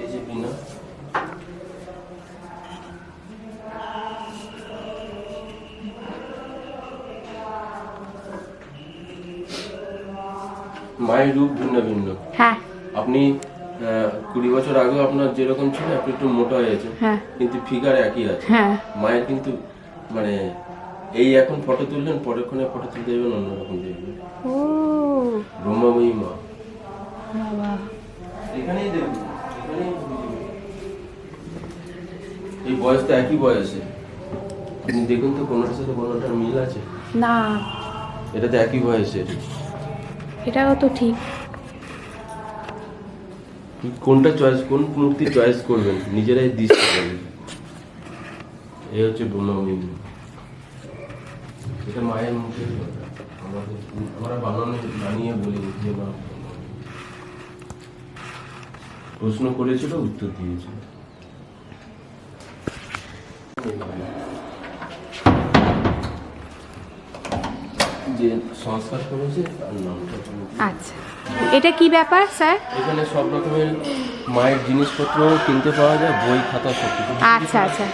এই যে বিনা, মায়ের রূপ ভিন্ন ভিন্ন। হ্যাঁ আপনি 20 বছর আগেও আপনার যেরকম ছিল, আপনি একটু মোটা হয়েছে, হ্যাঁ কিন্তু ফিগার একই আছে। হ্যাঁ। মায়ের কিন্তু মানে এই এখন ফটো তুললেন, পরেক্ষণে ফটো তুলতে যাবেন অন্যরকম দেখবেন। ও ব্রহ্মময়ী মা বাবা। এখানেই দেখুন, এখানেই বয়স তো একই বয়সে, আপনি দেখুন তো কোনোটার সাথে কোনোটার মিল আছে? না, এটা তো একই বয়সের। এটাও তো ঠিক। কোনটা চয়েস, কোন মূর্তি চয়েস করবেন নিজেরাই দৃষ্টি করবেন। এই হচ্ছে ব্রহ্মবিন্দু, এটা মায়ের মুখে আমরা বানিয়ে বলি যে মা প্রশ্ন করেছিল, উত্তর দিয়েছিল। যে সংস্কার করেছে আর নামটা করেছে। আচ্ছা, এটা কি ব্যাপার স্যার? এখানে সব রকমের মায়ের জিনিসপত্র কিনতে পাওয়া যায়, বই খাতা সব কিছু। আচ্ছা আচ্ছা।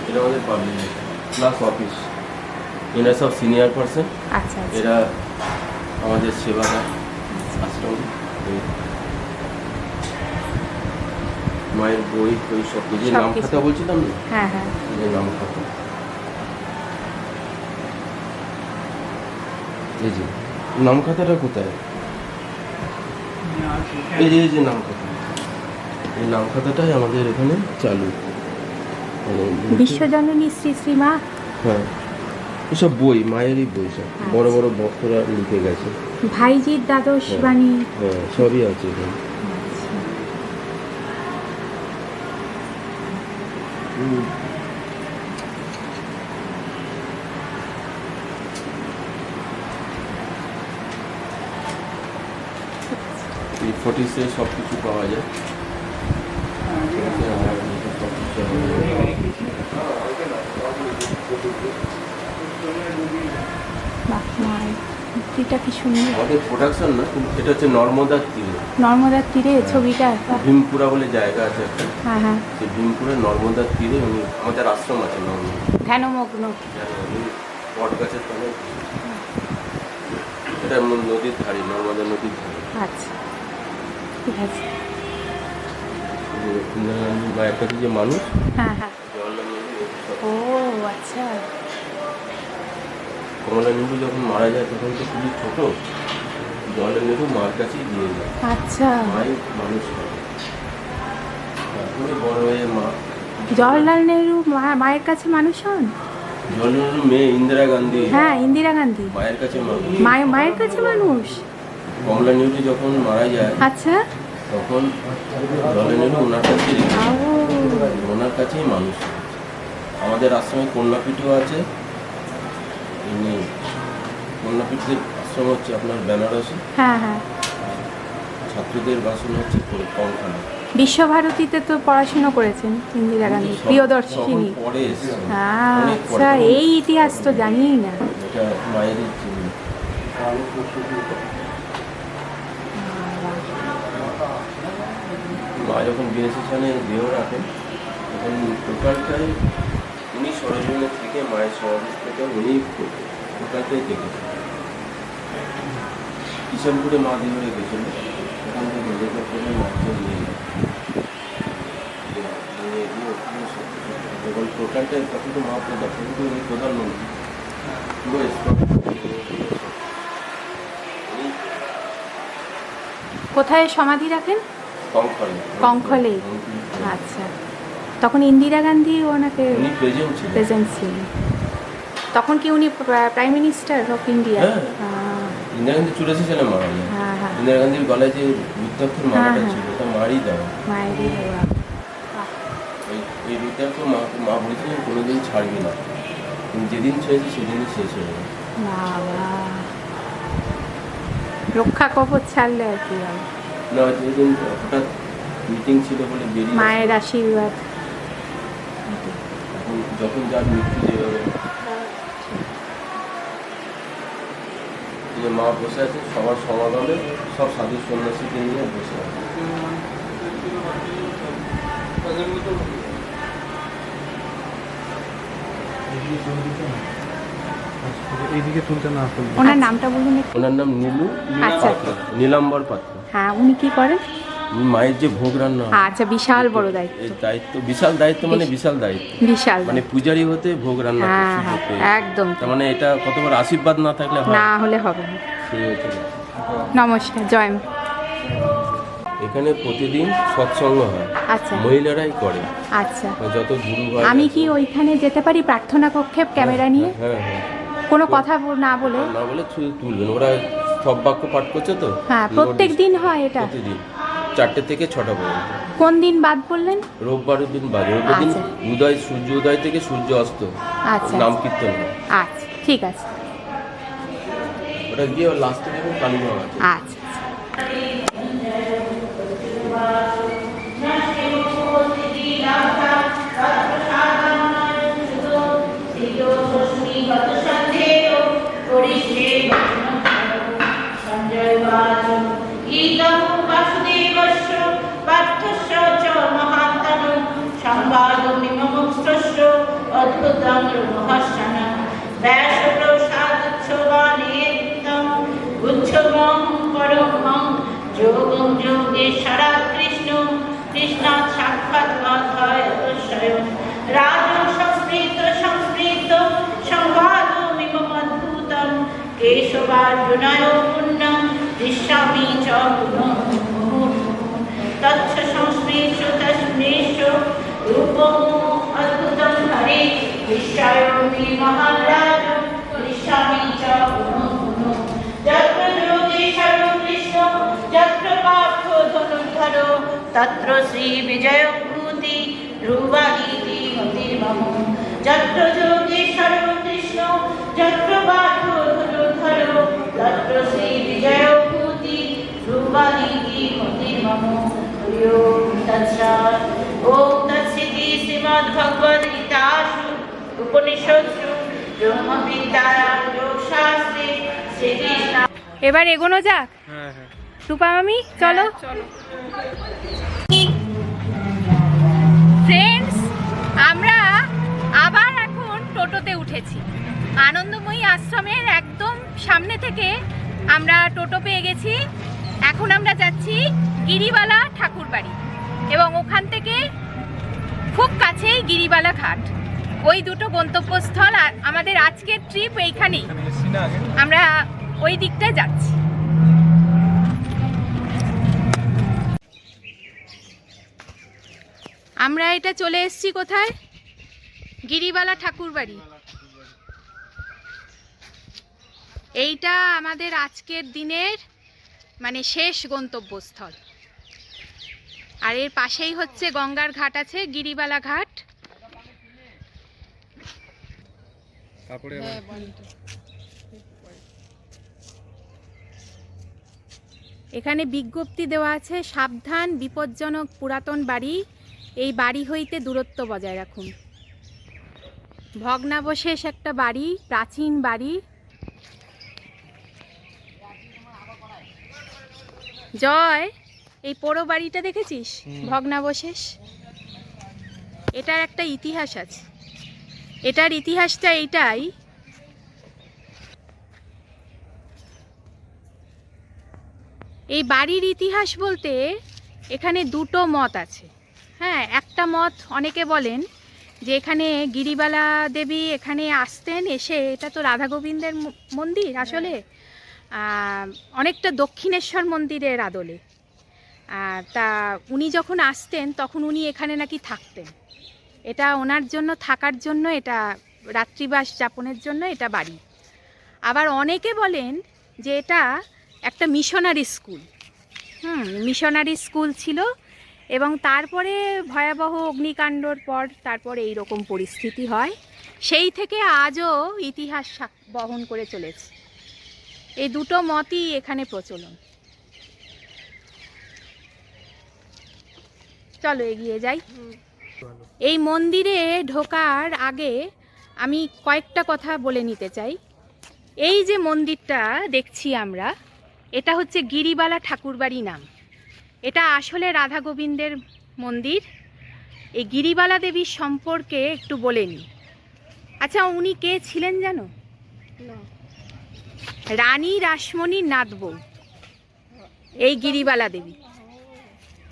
এটা আমাদের পাবলিক ক্লাস অফিস, এরা সব সিনিয়র পার্সন। আচ্ছা আচ্ছা। এরা আমাদের সেবাদার আশ্রম। মায়ের বই বই সব কিছু, নাম সবকিছু। খাতা বলছিলাম না, হ্যাঁ হ্যাঁ। এই নাম খাতা। এই যে নাম খাতাটা কোথায়? এই যে নাম খাতা, এই নাম খাতাটাই আমাদের এখানে চালু। বিশ্বজননী শ্রী শ্রী মা। হ্যাঁ, এসব বই মায়েরই বই, সব বড় বড় ভক্তরা লিখে গেছে। ভাইজির দ্বাদশ বাণী। হ্যাঁ, সবই আছে এখানে। এই ফটিসে সব কিছু পাওয়া যায়। বাহ, মায়ের মূর্তিটা কি সুন্দর। আমাদের প্রোডাকশন না, কিন্তু এটা হচ্ছে নর্মদার তীরে, নর্মদার তীরে ছবিটা। বাহ। ভীমপুরা বলে জায়গা আছে একটা, হ্যাঁ হ্যাঁ। সেই ভীমপুরের নর্মদার তীরে উনি, আমাদের আশ্রম আছে নর্মদা, ধ্যানমগ্ন। বট গাছের তলায়। এটা নদীর ধারে, নর্মদা নদীর ধারে। আচ্ছা, ঠিক আছে। ইন্দিরা গান্ধী মায়ের কাছে যে মানুষ, হ্যাঁ হ্যাঁ। জওয়াহরলাল নেহরু, ও আচ্ছা। কমলা নেহরু যখন মারা যায় তখন তো খুবই ছোট, জওয়াহরলাল নেহরু মার কাছেই দিয়ে যায়। আচ্ছা, মাই মানুষ করে, তারপরে বড় হয়ে মা। জওয়াহরলাল নেহরু মায়ের কাছে মানুষ হন? জওয়াহরলাল নেহরু মেয়ে ইন্দিরা গান্ধী হ্যাঁ, ইন্দিরা গান্ধী মায়ের কাছে মানুষ। মায়ের কাছে মানুষ। কমলা নেহরু যখন মারা যায় আচ্ছা। তখন জওয়াহরলাল নেহরু ওনার কাছে, ও ওনার কাছেই মানুষ। আমাদের আশ্রমে কন্যাপীঠও আছে। এমনি কন্যাপীঠের আশ্রম হচ্ছে আপনার বেনারসে, হ্যাঁ হ্যাঁ। ছাত্রদের বাসন হচ্ছে কঙ্কালে। বিশ্বভারতীতে তো পড়াশুনো করেছেন ইন্দিরা গান্ধী, প্রিয়দর্শিনী। তখন পরে এসেছে, হ্যাঁ, অনেক পরে। আচ্ছা, এই ইতিহাস তো জানিই না। এটা মায়েরই চিহ্ন। মা যখন বিএসএসনে দেহ রাখেন তখন টোটালটাই উনি সরজমিনে থেকে, মায়ের সমাবেশ থেকে উনি টোটালটাই দেখেছেন। কিষানপুরে মা দেহ রেখেছিল, ওখান থেকে রেখে করে মাকে নিয়ে যায়। যখন টোটালটাই, তখন তো মা প্রধান, তখন তো উনি প্রধানমন্ত্রী। কোথায় সমাধি রাখেন? কঙ্খলে। আচ্ছা, তখন ইন্দিরা গান্ধী ওনাকে উনি প্রেজেন্ট ছিলেন। প্রেজেন্ট ছিলেন। তখন কি উনি প্রাইম মিনিস্টার অফ ইন্ডিয়া? হ্যাঁ। ইন্দিরা গান্ধী 84 সালে মারা যায়। হ্যাঁ হ্যাঁ। ইন্দিরা গান্ধীর গলায় যে রুদ্রাক্ষর মালাটা হ্যাঁ, ছিল, ওটা মারই দেওয়া। মায়েরই দেওয়া। এই রুদ্রাক্ষ মা বলেছিলেন কোনোদিন ছাড়বি না, কিন্তু যেদিন ছেড়েছে সেদিনই শেষ হয়ে যাবে। বাবা, রক্ষা কবচ ছাড়লে আর কি হবে। না, যেদিন হঠাৎ মিটিং ছিল বলে বেরিয়ে, মায়ের আশীর্বাদ। এখন যখন যার মৃত্যু যেভাবে, যে মা বসে আছে সবার সমাগমে, সব সাধু সন্ন্যাসীকে নিয়ে বসে আছে। এইদিকে তুলতে না তুলতে ওনার নামটা বলুন একটু। ওনার নাম নীলু আচ্ছা। পাত্র, নীলাম্বর পাত্র। হ্যাঁ, উনি কি করেন? মায়ের যে ভোগ রান্না হয়, আচ্ছা, বিশাল বড় দায়িত্ব। এই দায়িত্ব বিশাল দায়িত্ব, মানে বিশাল দায়িত্ব, বিশাল মানে পূজারি হতে ভোগ রান্না হ্যাঁ করতে হ্যাঁ, হতে। একদম তার মানে এটা কত বড় আশীর্বাদ না থাকলে হয় না হলে হবে না। সেই হচ্ছে কথা। নমস্কার, জয় মা। এখানে প্রতিদিন সৎসঙ্গ হয়, আচ্ছা মহিলারাই করে। আচ্ছা, যত গুরু ভাই আমি আছে- কি ওইখানে যেতে পারি প্রার্থনা কক্ষে ক্যামেরা নিয়ে? হ্যাঁ হ্যাঁ, কোনো কথা না বলে? না বলে শুধু তুলবেন, ওরা সব বাক্য পাঠ করছে তো। হ্যাঁ, প্রত্যেক দিন হয় এটা? প্রতিদিন 4টে থেকে 6টা পর্যন্ত। কোন দিন বাদ বললেন? রোববারের দিন বাজে, রোববার দিন আচ্ছা। উদয়, সূর্য উদয় থেকে সূর্য অস্ত আচ্ছা নাম কীর্তন হয়। আচ্ছা, ঠিক আছে। ওটা গিয়ে লাস্টে দেখুন কালীমা আছে। আচ্ছা যোগম যোগেশ্বরা কৃষ্ণ কৃষ্ণাৎ সাক্ষাৎ স্বয়ং রাজং সংস্কৃত সংস্কৃত সংবাদমিমম অদ্ভুতম কেশবার্জুনায় পুণ্যম দৃশ্যামি চ পুনঃ তচ্ছ সংস্কৃত তস্মেষ রূপম অদ্ভুতম হরে দৃশ্যামি মহারাজ দৃশ্যামি চ পুনঃ পুনঃ যত্র যোগেশ্বর কৃষ্ণ যত্র পার্থ ধনুর্ধর তত্র শ্রী বিজয়ভূতি ধ্রুবানীতি মতির্মম যত্র যোগেশ্বর কৃষ্ণ যত্র পার্থ ধনুর্ধর তত্র শ্রী বিজয়ভূতি ধ্রুবানীতি মতির্মম ওম তৎসৎ। ওম তৎসিতি শ্রীমদ্ভগবদ্গীতাসু উপনিষৎসু ব্রহ্মবিদ্যায়াং যোগশাস্ত্রে শ্রীকৃষ্ণ। এবার এগোনো যাক। হ্যাঁ হ্যাঁ, রূপা মামি চলো। চলো। ফ্রেন্ডস, আমরা আবার এখন টোটোতে উঠেছি। আনন্দময়ী আশ্রমের একদম সামনে থেকে আমরা টোটো পেয়ে গেছি। এখন আমরা যাচ্ছি গিরিবালা ঠাকুরবাড়ি এবং ওখান থেকে খুব কাছেই গিরিবালা ঘাট। ওই দুটো গন্তব্যস্থল। আর আমাদের আজকের ট্রিপ এইখানেই, এখানে এসছি না আগে। আমরা ওই দিকটায় যাচ্ছি। আমরা এটা চলে এসেছি কোথায়? গিরিবালা ঠাকুরবাড়ি। এইটা আমাদের আজকের দিনের মানে শেষ গন্তব্যস্থল। আর এর পাশেই হচ্ছে গঙ্গার ঘাট আছে, গিরিবালা ঘাট। তারপরে হ্যাঁ, বাড়িটা। এখানে বিজ্ঞপ্তি দেওয়া আছে, সাবধান, বিপজ্জনক পুরাতন বাড়ি, এই বাড়ি হইতে দূরত্ব বজায় রাখুন। ভগ্নাবশেষ একটা বাড়ি, প্রাচীন বাড়ি। জয়, এই পোড়ো বাড়িটা দেখেছিস? ভগ্নাবশেষ। এটার একটা ইতিহাস আছে। এটার ইতিহাসটা এইটাই, এই বাড়ির ইতিহাস বলতে এখানে দুটো মত আছে। হ্যাঁ, একটা মত অনেকে বলেন যে এখানে গিরিবালা দেবী এখানে আসতেন, এসে, এটা তো রাধা গোবিন্দের মন্দির আসলে, অনেকটা দক্ষিণেশ্বর মন্দিরের আদলে। তা উনি যখন আসতেন তখন উনি এখানে নাকি থাকতেন। এটা ওনার জন্য থাকার জন্য, এটা রাত্রিবাস যাপনের জন্য এটা বাড়ি। আবার অনেকে বলেন যে এটা একটা মিশনারি স্কুল। মিশনারি স্কুল ছিল এবং তারপরে ভয়াবহ অগ্নিকাণ্ডর পর তারপরে এই রকম পরিস্থিতি হয়। সেই থেকে আজও ইতিহাস বহন করে চলেছে। এই দুটো মতই এখানে প্রচলন। চলো এগিয়ে যাই। এই মন্দিরে ঢোকার আগে আমি কয়েকটা কথা বলে নিতে চাই। এই যে মন্দিরটা দেখছি আমরা, এটা হচ্ছে গিরিবালা ঠাকুরবাড়ি নাম। এটা আসলে রাধা গোবিন্দের মন্দির। এই গিরিবালা দেবীর সম্পর্কে একটু বলে নিই। আচ্ছা, উনি কে ছিলেন জানো? না। রানী রাসমণির নাথ বউ এই গিরিবালা দেবী।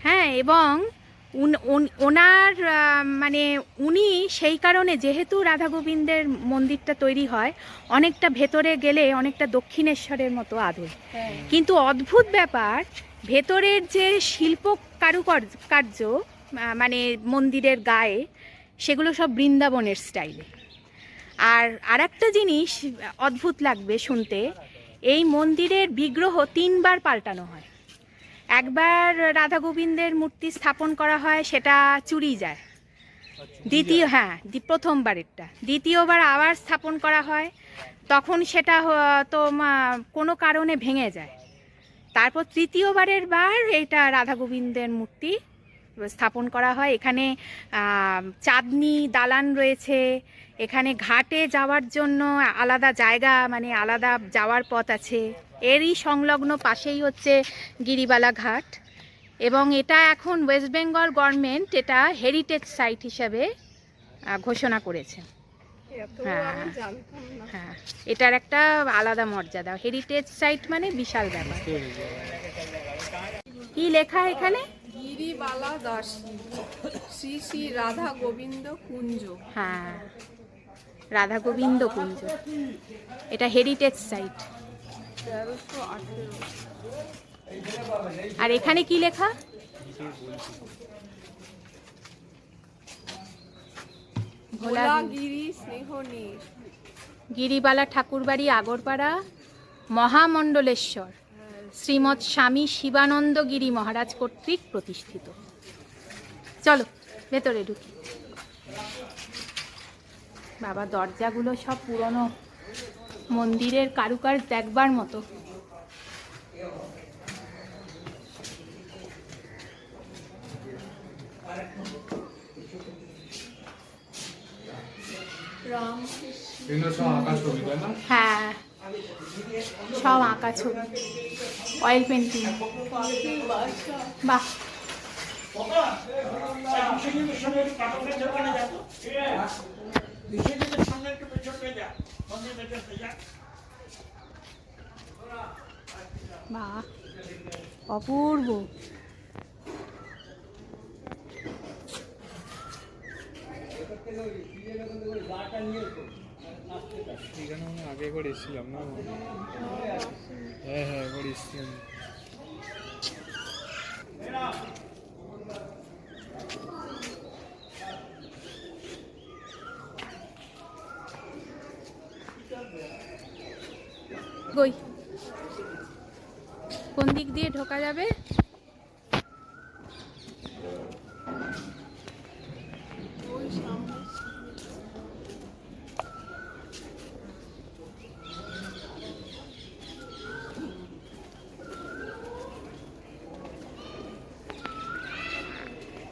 হ্যাঁ, এবং ওনার মানে উনি সেই কারণে, যেহেতু রাধা গোবিন্দের মন্দিরটা তৈরি হয় অনেকটা ভেতরে গেলে অনেকটা দক্ষিণেশ্বরের মতো আদর, কিন্তু অদ্ভুত ব্যাপার, ভেতরের যে শিল্প কারুকার্য মানে মন্দিরের গায়ে, সেগুলো সব বৃন্দাবনের স্টাইলে। আর আরেকটা জিনিস অদ্ভুত লাগবে শুনতে, এই মন্দিরের বিগ্রহ 3 বার পাল্টানো হয়। একবার রাধা গোবিন্দের মূর্তি স্থাপন করা হয়, সেটা চুরি যায়। প্রথমবারেরটা, দ্বিতীয়বার আবার স্থাপন করা হয়, তখন সেটা তো কোনো কারণে ভেঙে যায়। তারপর তৃতীয়বারের বার এটা রাধা গোবিন্দের মূর্তি স্থাপন করা হয়। এখানে চাঁদনি দালান রয়েছে, এখানে ঘাটে যাওয়ার জন্য আলাদা জায়গা, মানে আলাদা যাওয়ার পথ আছে। এরই সংলগ্ন পাশেই হচ্ছে গিরিবালা ঘাট, এবং এটা এখন ওয়েস্ট বেঙ্গল গভর্নমেন্ট এটা হেরিটেজ সাইট হিসাবে ঘোষণা করেছে। হ্যাঁ, এটার একটা আলাদা মর্যাদা। হেরিটেজ সাইট মানে বিশাল ব্যাপার। কি লেখা এখানে? গিরিবালা দাসী শ্রী শ্রী রাধা গোবিন্দ কুঞ্জ। হ্যাঁ, রাধা গোবিন্দ কুঞ্জ, এটা হেরিটেজ সাইট। 1318। আর এখানে কি লেখা? ভোলাগিরি স্নেহনীর গিরিবালা ঠাকুরবাড়ি, আগরপাড়া, মহামণ্ডলেশ্বর শ্রীমৎ স্বামী শিবানন্দ গিরি মহারাজ কর্তৃক প্রতিষ্ঠিত। চলো ভেতরে ঢুকি। বাবা, দরজাগুলো সব পুরনো মন্দিরের কারুকার্য দেখবার মতো। হ্যাঁ, সব আঁকা ছবি, অয়েল পেন্টিং। বাহ, বাহ, অপূর্ব। এখানে আমি আগে একবার এসেছিলাম না? হ্যাঁ, একবার এসেছিলাম। কোন দিক দিয়ে ঢোকা যাবে?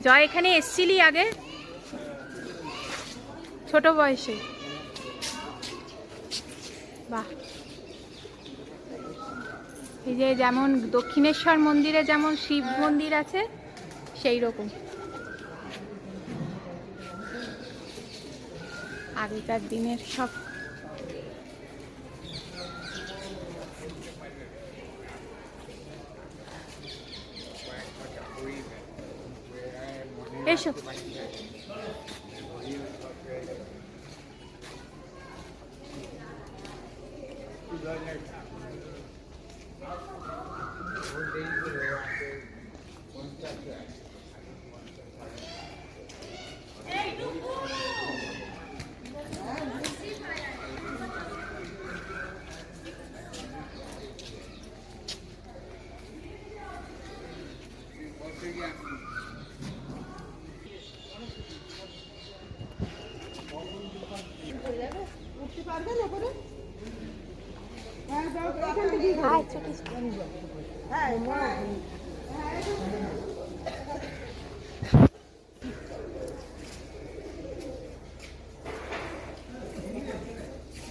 জয়, এখানে এসছিলি আগে ছোট বয়সে? বাহ, এই যে যেমন দক্ষিণেশ্বর মন্দিরে যেমন শিব মন্দির আছে, সেই রকম আগেকার দিনের সব। এসো।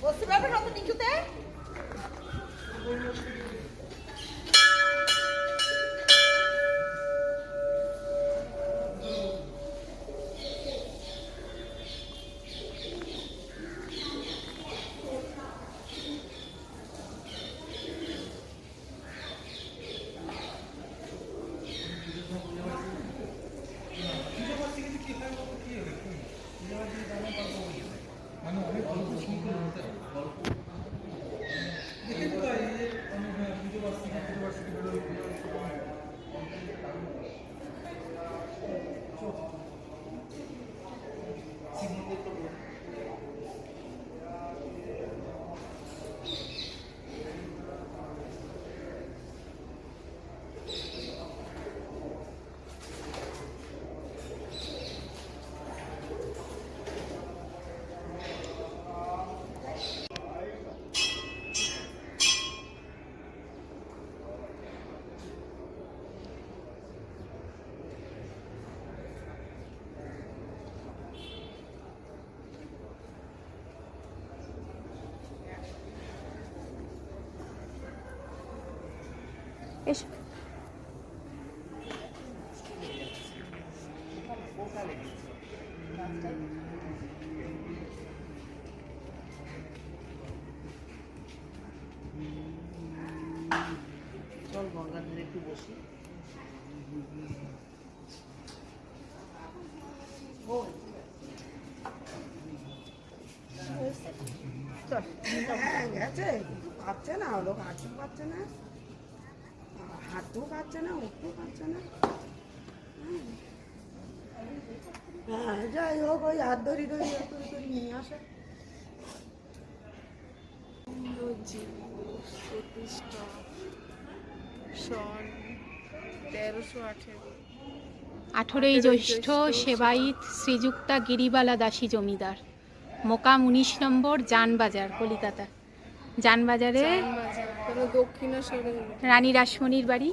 বসতে পারবেন অত নিচুতে? এসো। চল গঙ্গার ধারে একটু বসি। গেছে পাচ্ছে না, লোক হাঁটতেও পাচ্ছে না, হাঁটতেও পাচ্ছে না, উঠতেও পাচ্ছে না। হ্যাঁ যাই হোক, ওই হাত ধরি ধরি নিয়ে আসে। প্রতিষ্ঠা সন 1318। 18ই জ্যৈষ্ঠ সেবায়িত শ্রীযুক্তা গিরিবালা দাসী জমিদার, মোকাম 19 নম্বর জানবাজার, কলিকাতা। জানবাজারে কোনো দক্ষিণেশ্বরে। রানী রাসমণির বাড়ি।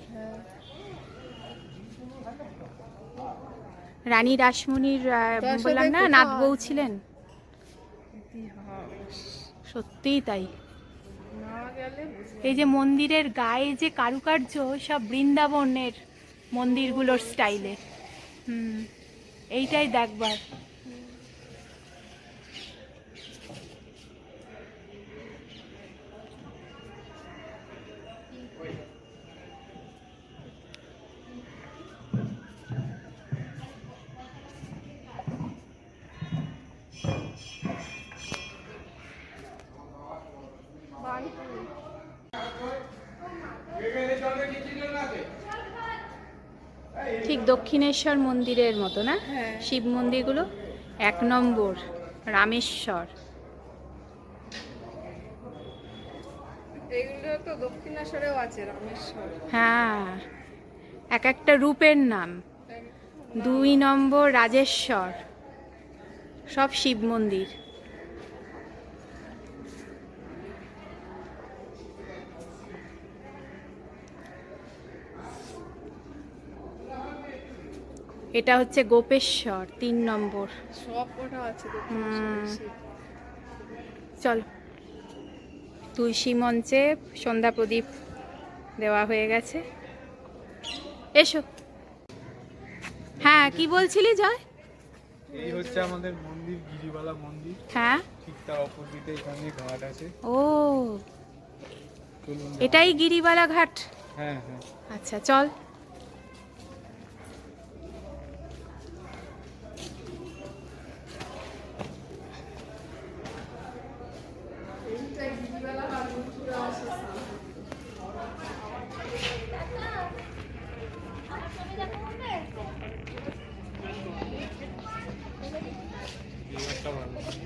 রানী রাসমণির বললাম না, নাত বউ ছিলেন। সত্যিই তাই। না গেলে এই যে মন্দিরের গায়ে যে কারুকার্য, সব বৃন্দাবনের মন্দিরগুলোর স্টাইলে। এইটাই দেখবার। ঠিক দক্ষিণেশ্বর মন্দিরের মতো না? শিব মন্দিরগুলো। 1 নম্বর রামেশ্বর। এগুলো তো দক্ষিণেশ্বরেও আছে, রামেশ্বর। হ্যাঁ, এক একটা রূপের নাম। 2 নম্বর রাজেশ্বর, সব শিব মন্দির। এটা হচ্ছে গোপেশ্বর, 3 নম্বর। সব কটা আছে দক্ষিণেশ্বরে শিব। চল, তুলসী মঞ্চে সন্ধ্যা প্রদীপ দেওয়া হয়ে গেছে। এসো। হ্যাঁ, কি বলছিলি জয়? এই হচ্ছে আমাদের মন্দির, গিরিবালা মন্দির। হ্যাঁ, ঠিক তার অপোজিটে এখানে ঘাট আছে। ও চলুন। এটাই গিরিবালা ঘাট। হ্যাঁ হ্যাঁ। আচ্ছা চল।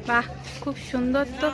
বাহ, খুব সুন্দর তো।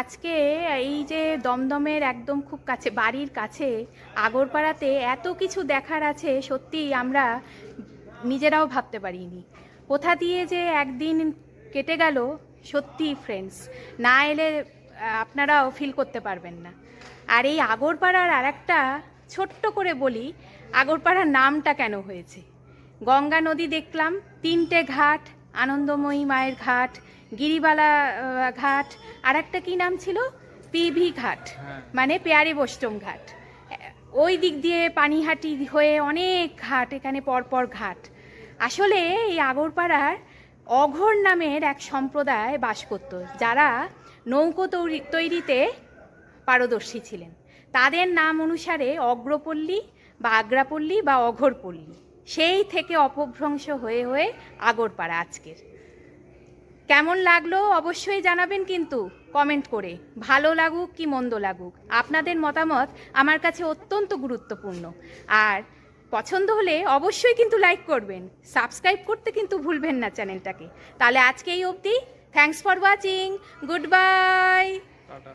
আজকে এই যে দমদমের একদম খুব কাছে, বাড়ির কাছে আগরপাড়াতে এত কিছু দেখার আছে, সত্যি আমরা নিজেরাও ভাবতে পারিনি। কোথা দিয়ে যে একদিন কেটে গেল, সত্যি ফ্রেন্ডস, না এলে আপনারাও ফিল করতে পারবেন না। আর এই আগরপাড়ার আর একটা ছোট্ট করে বলি, আগরপাড়ার নামটা কেন হয়েছে। গঙ্গা নদী দেখলাম, 3টে ঘাট, আনন্দময়ী মায়ের ঘাট, গিরিবালা ঘাট, আর একটা কী নাম ছিল, পিভি ঘাট, মানে পেয়ারে বৈষ্ণব ঘাট। ওই দিক দিয়ে পানিহাটি হয়ে অনেক ঘাট, এখানে পরপর ঘাট। আসলে এই আগরপাড়ার অঘোর নামের এক সম্প্রদায় বাস করত, যারা নৌকো তৈরিতে পারদর্শী ছিলেন। তাদের নাম অনুসারে অগ্রপল্লী বা আগ্রাপল্লী বা অঘোরপল্লী, সেই থেকে অপভ্রংশ হয়ে হয়ে আগরপাড়া আজকের। কেমন লাগলো অবশ্যই জানাবেন কিন্তু কমেন্ট করে, ভালো লাগুক কি মন্দ লাগুক, আপনাদের মতামত আমার কাছে অত্যন্ত গুরুত্বপূর্ণ। আর পছন্দ হলে অবশ্যই কিন্তু লাইক করবেন, সাবস্ক্রাইব করতে কিন্তু ভুলবেন না চ্যানেলটাকে। তাহলে আজকে এই অবধি, thanks for watching, good bye. Tata.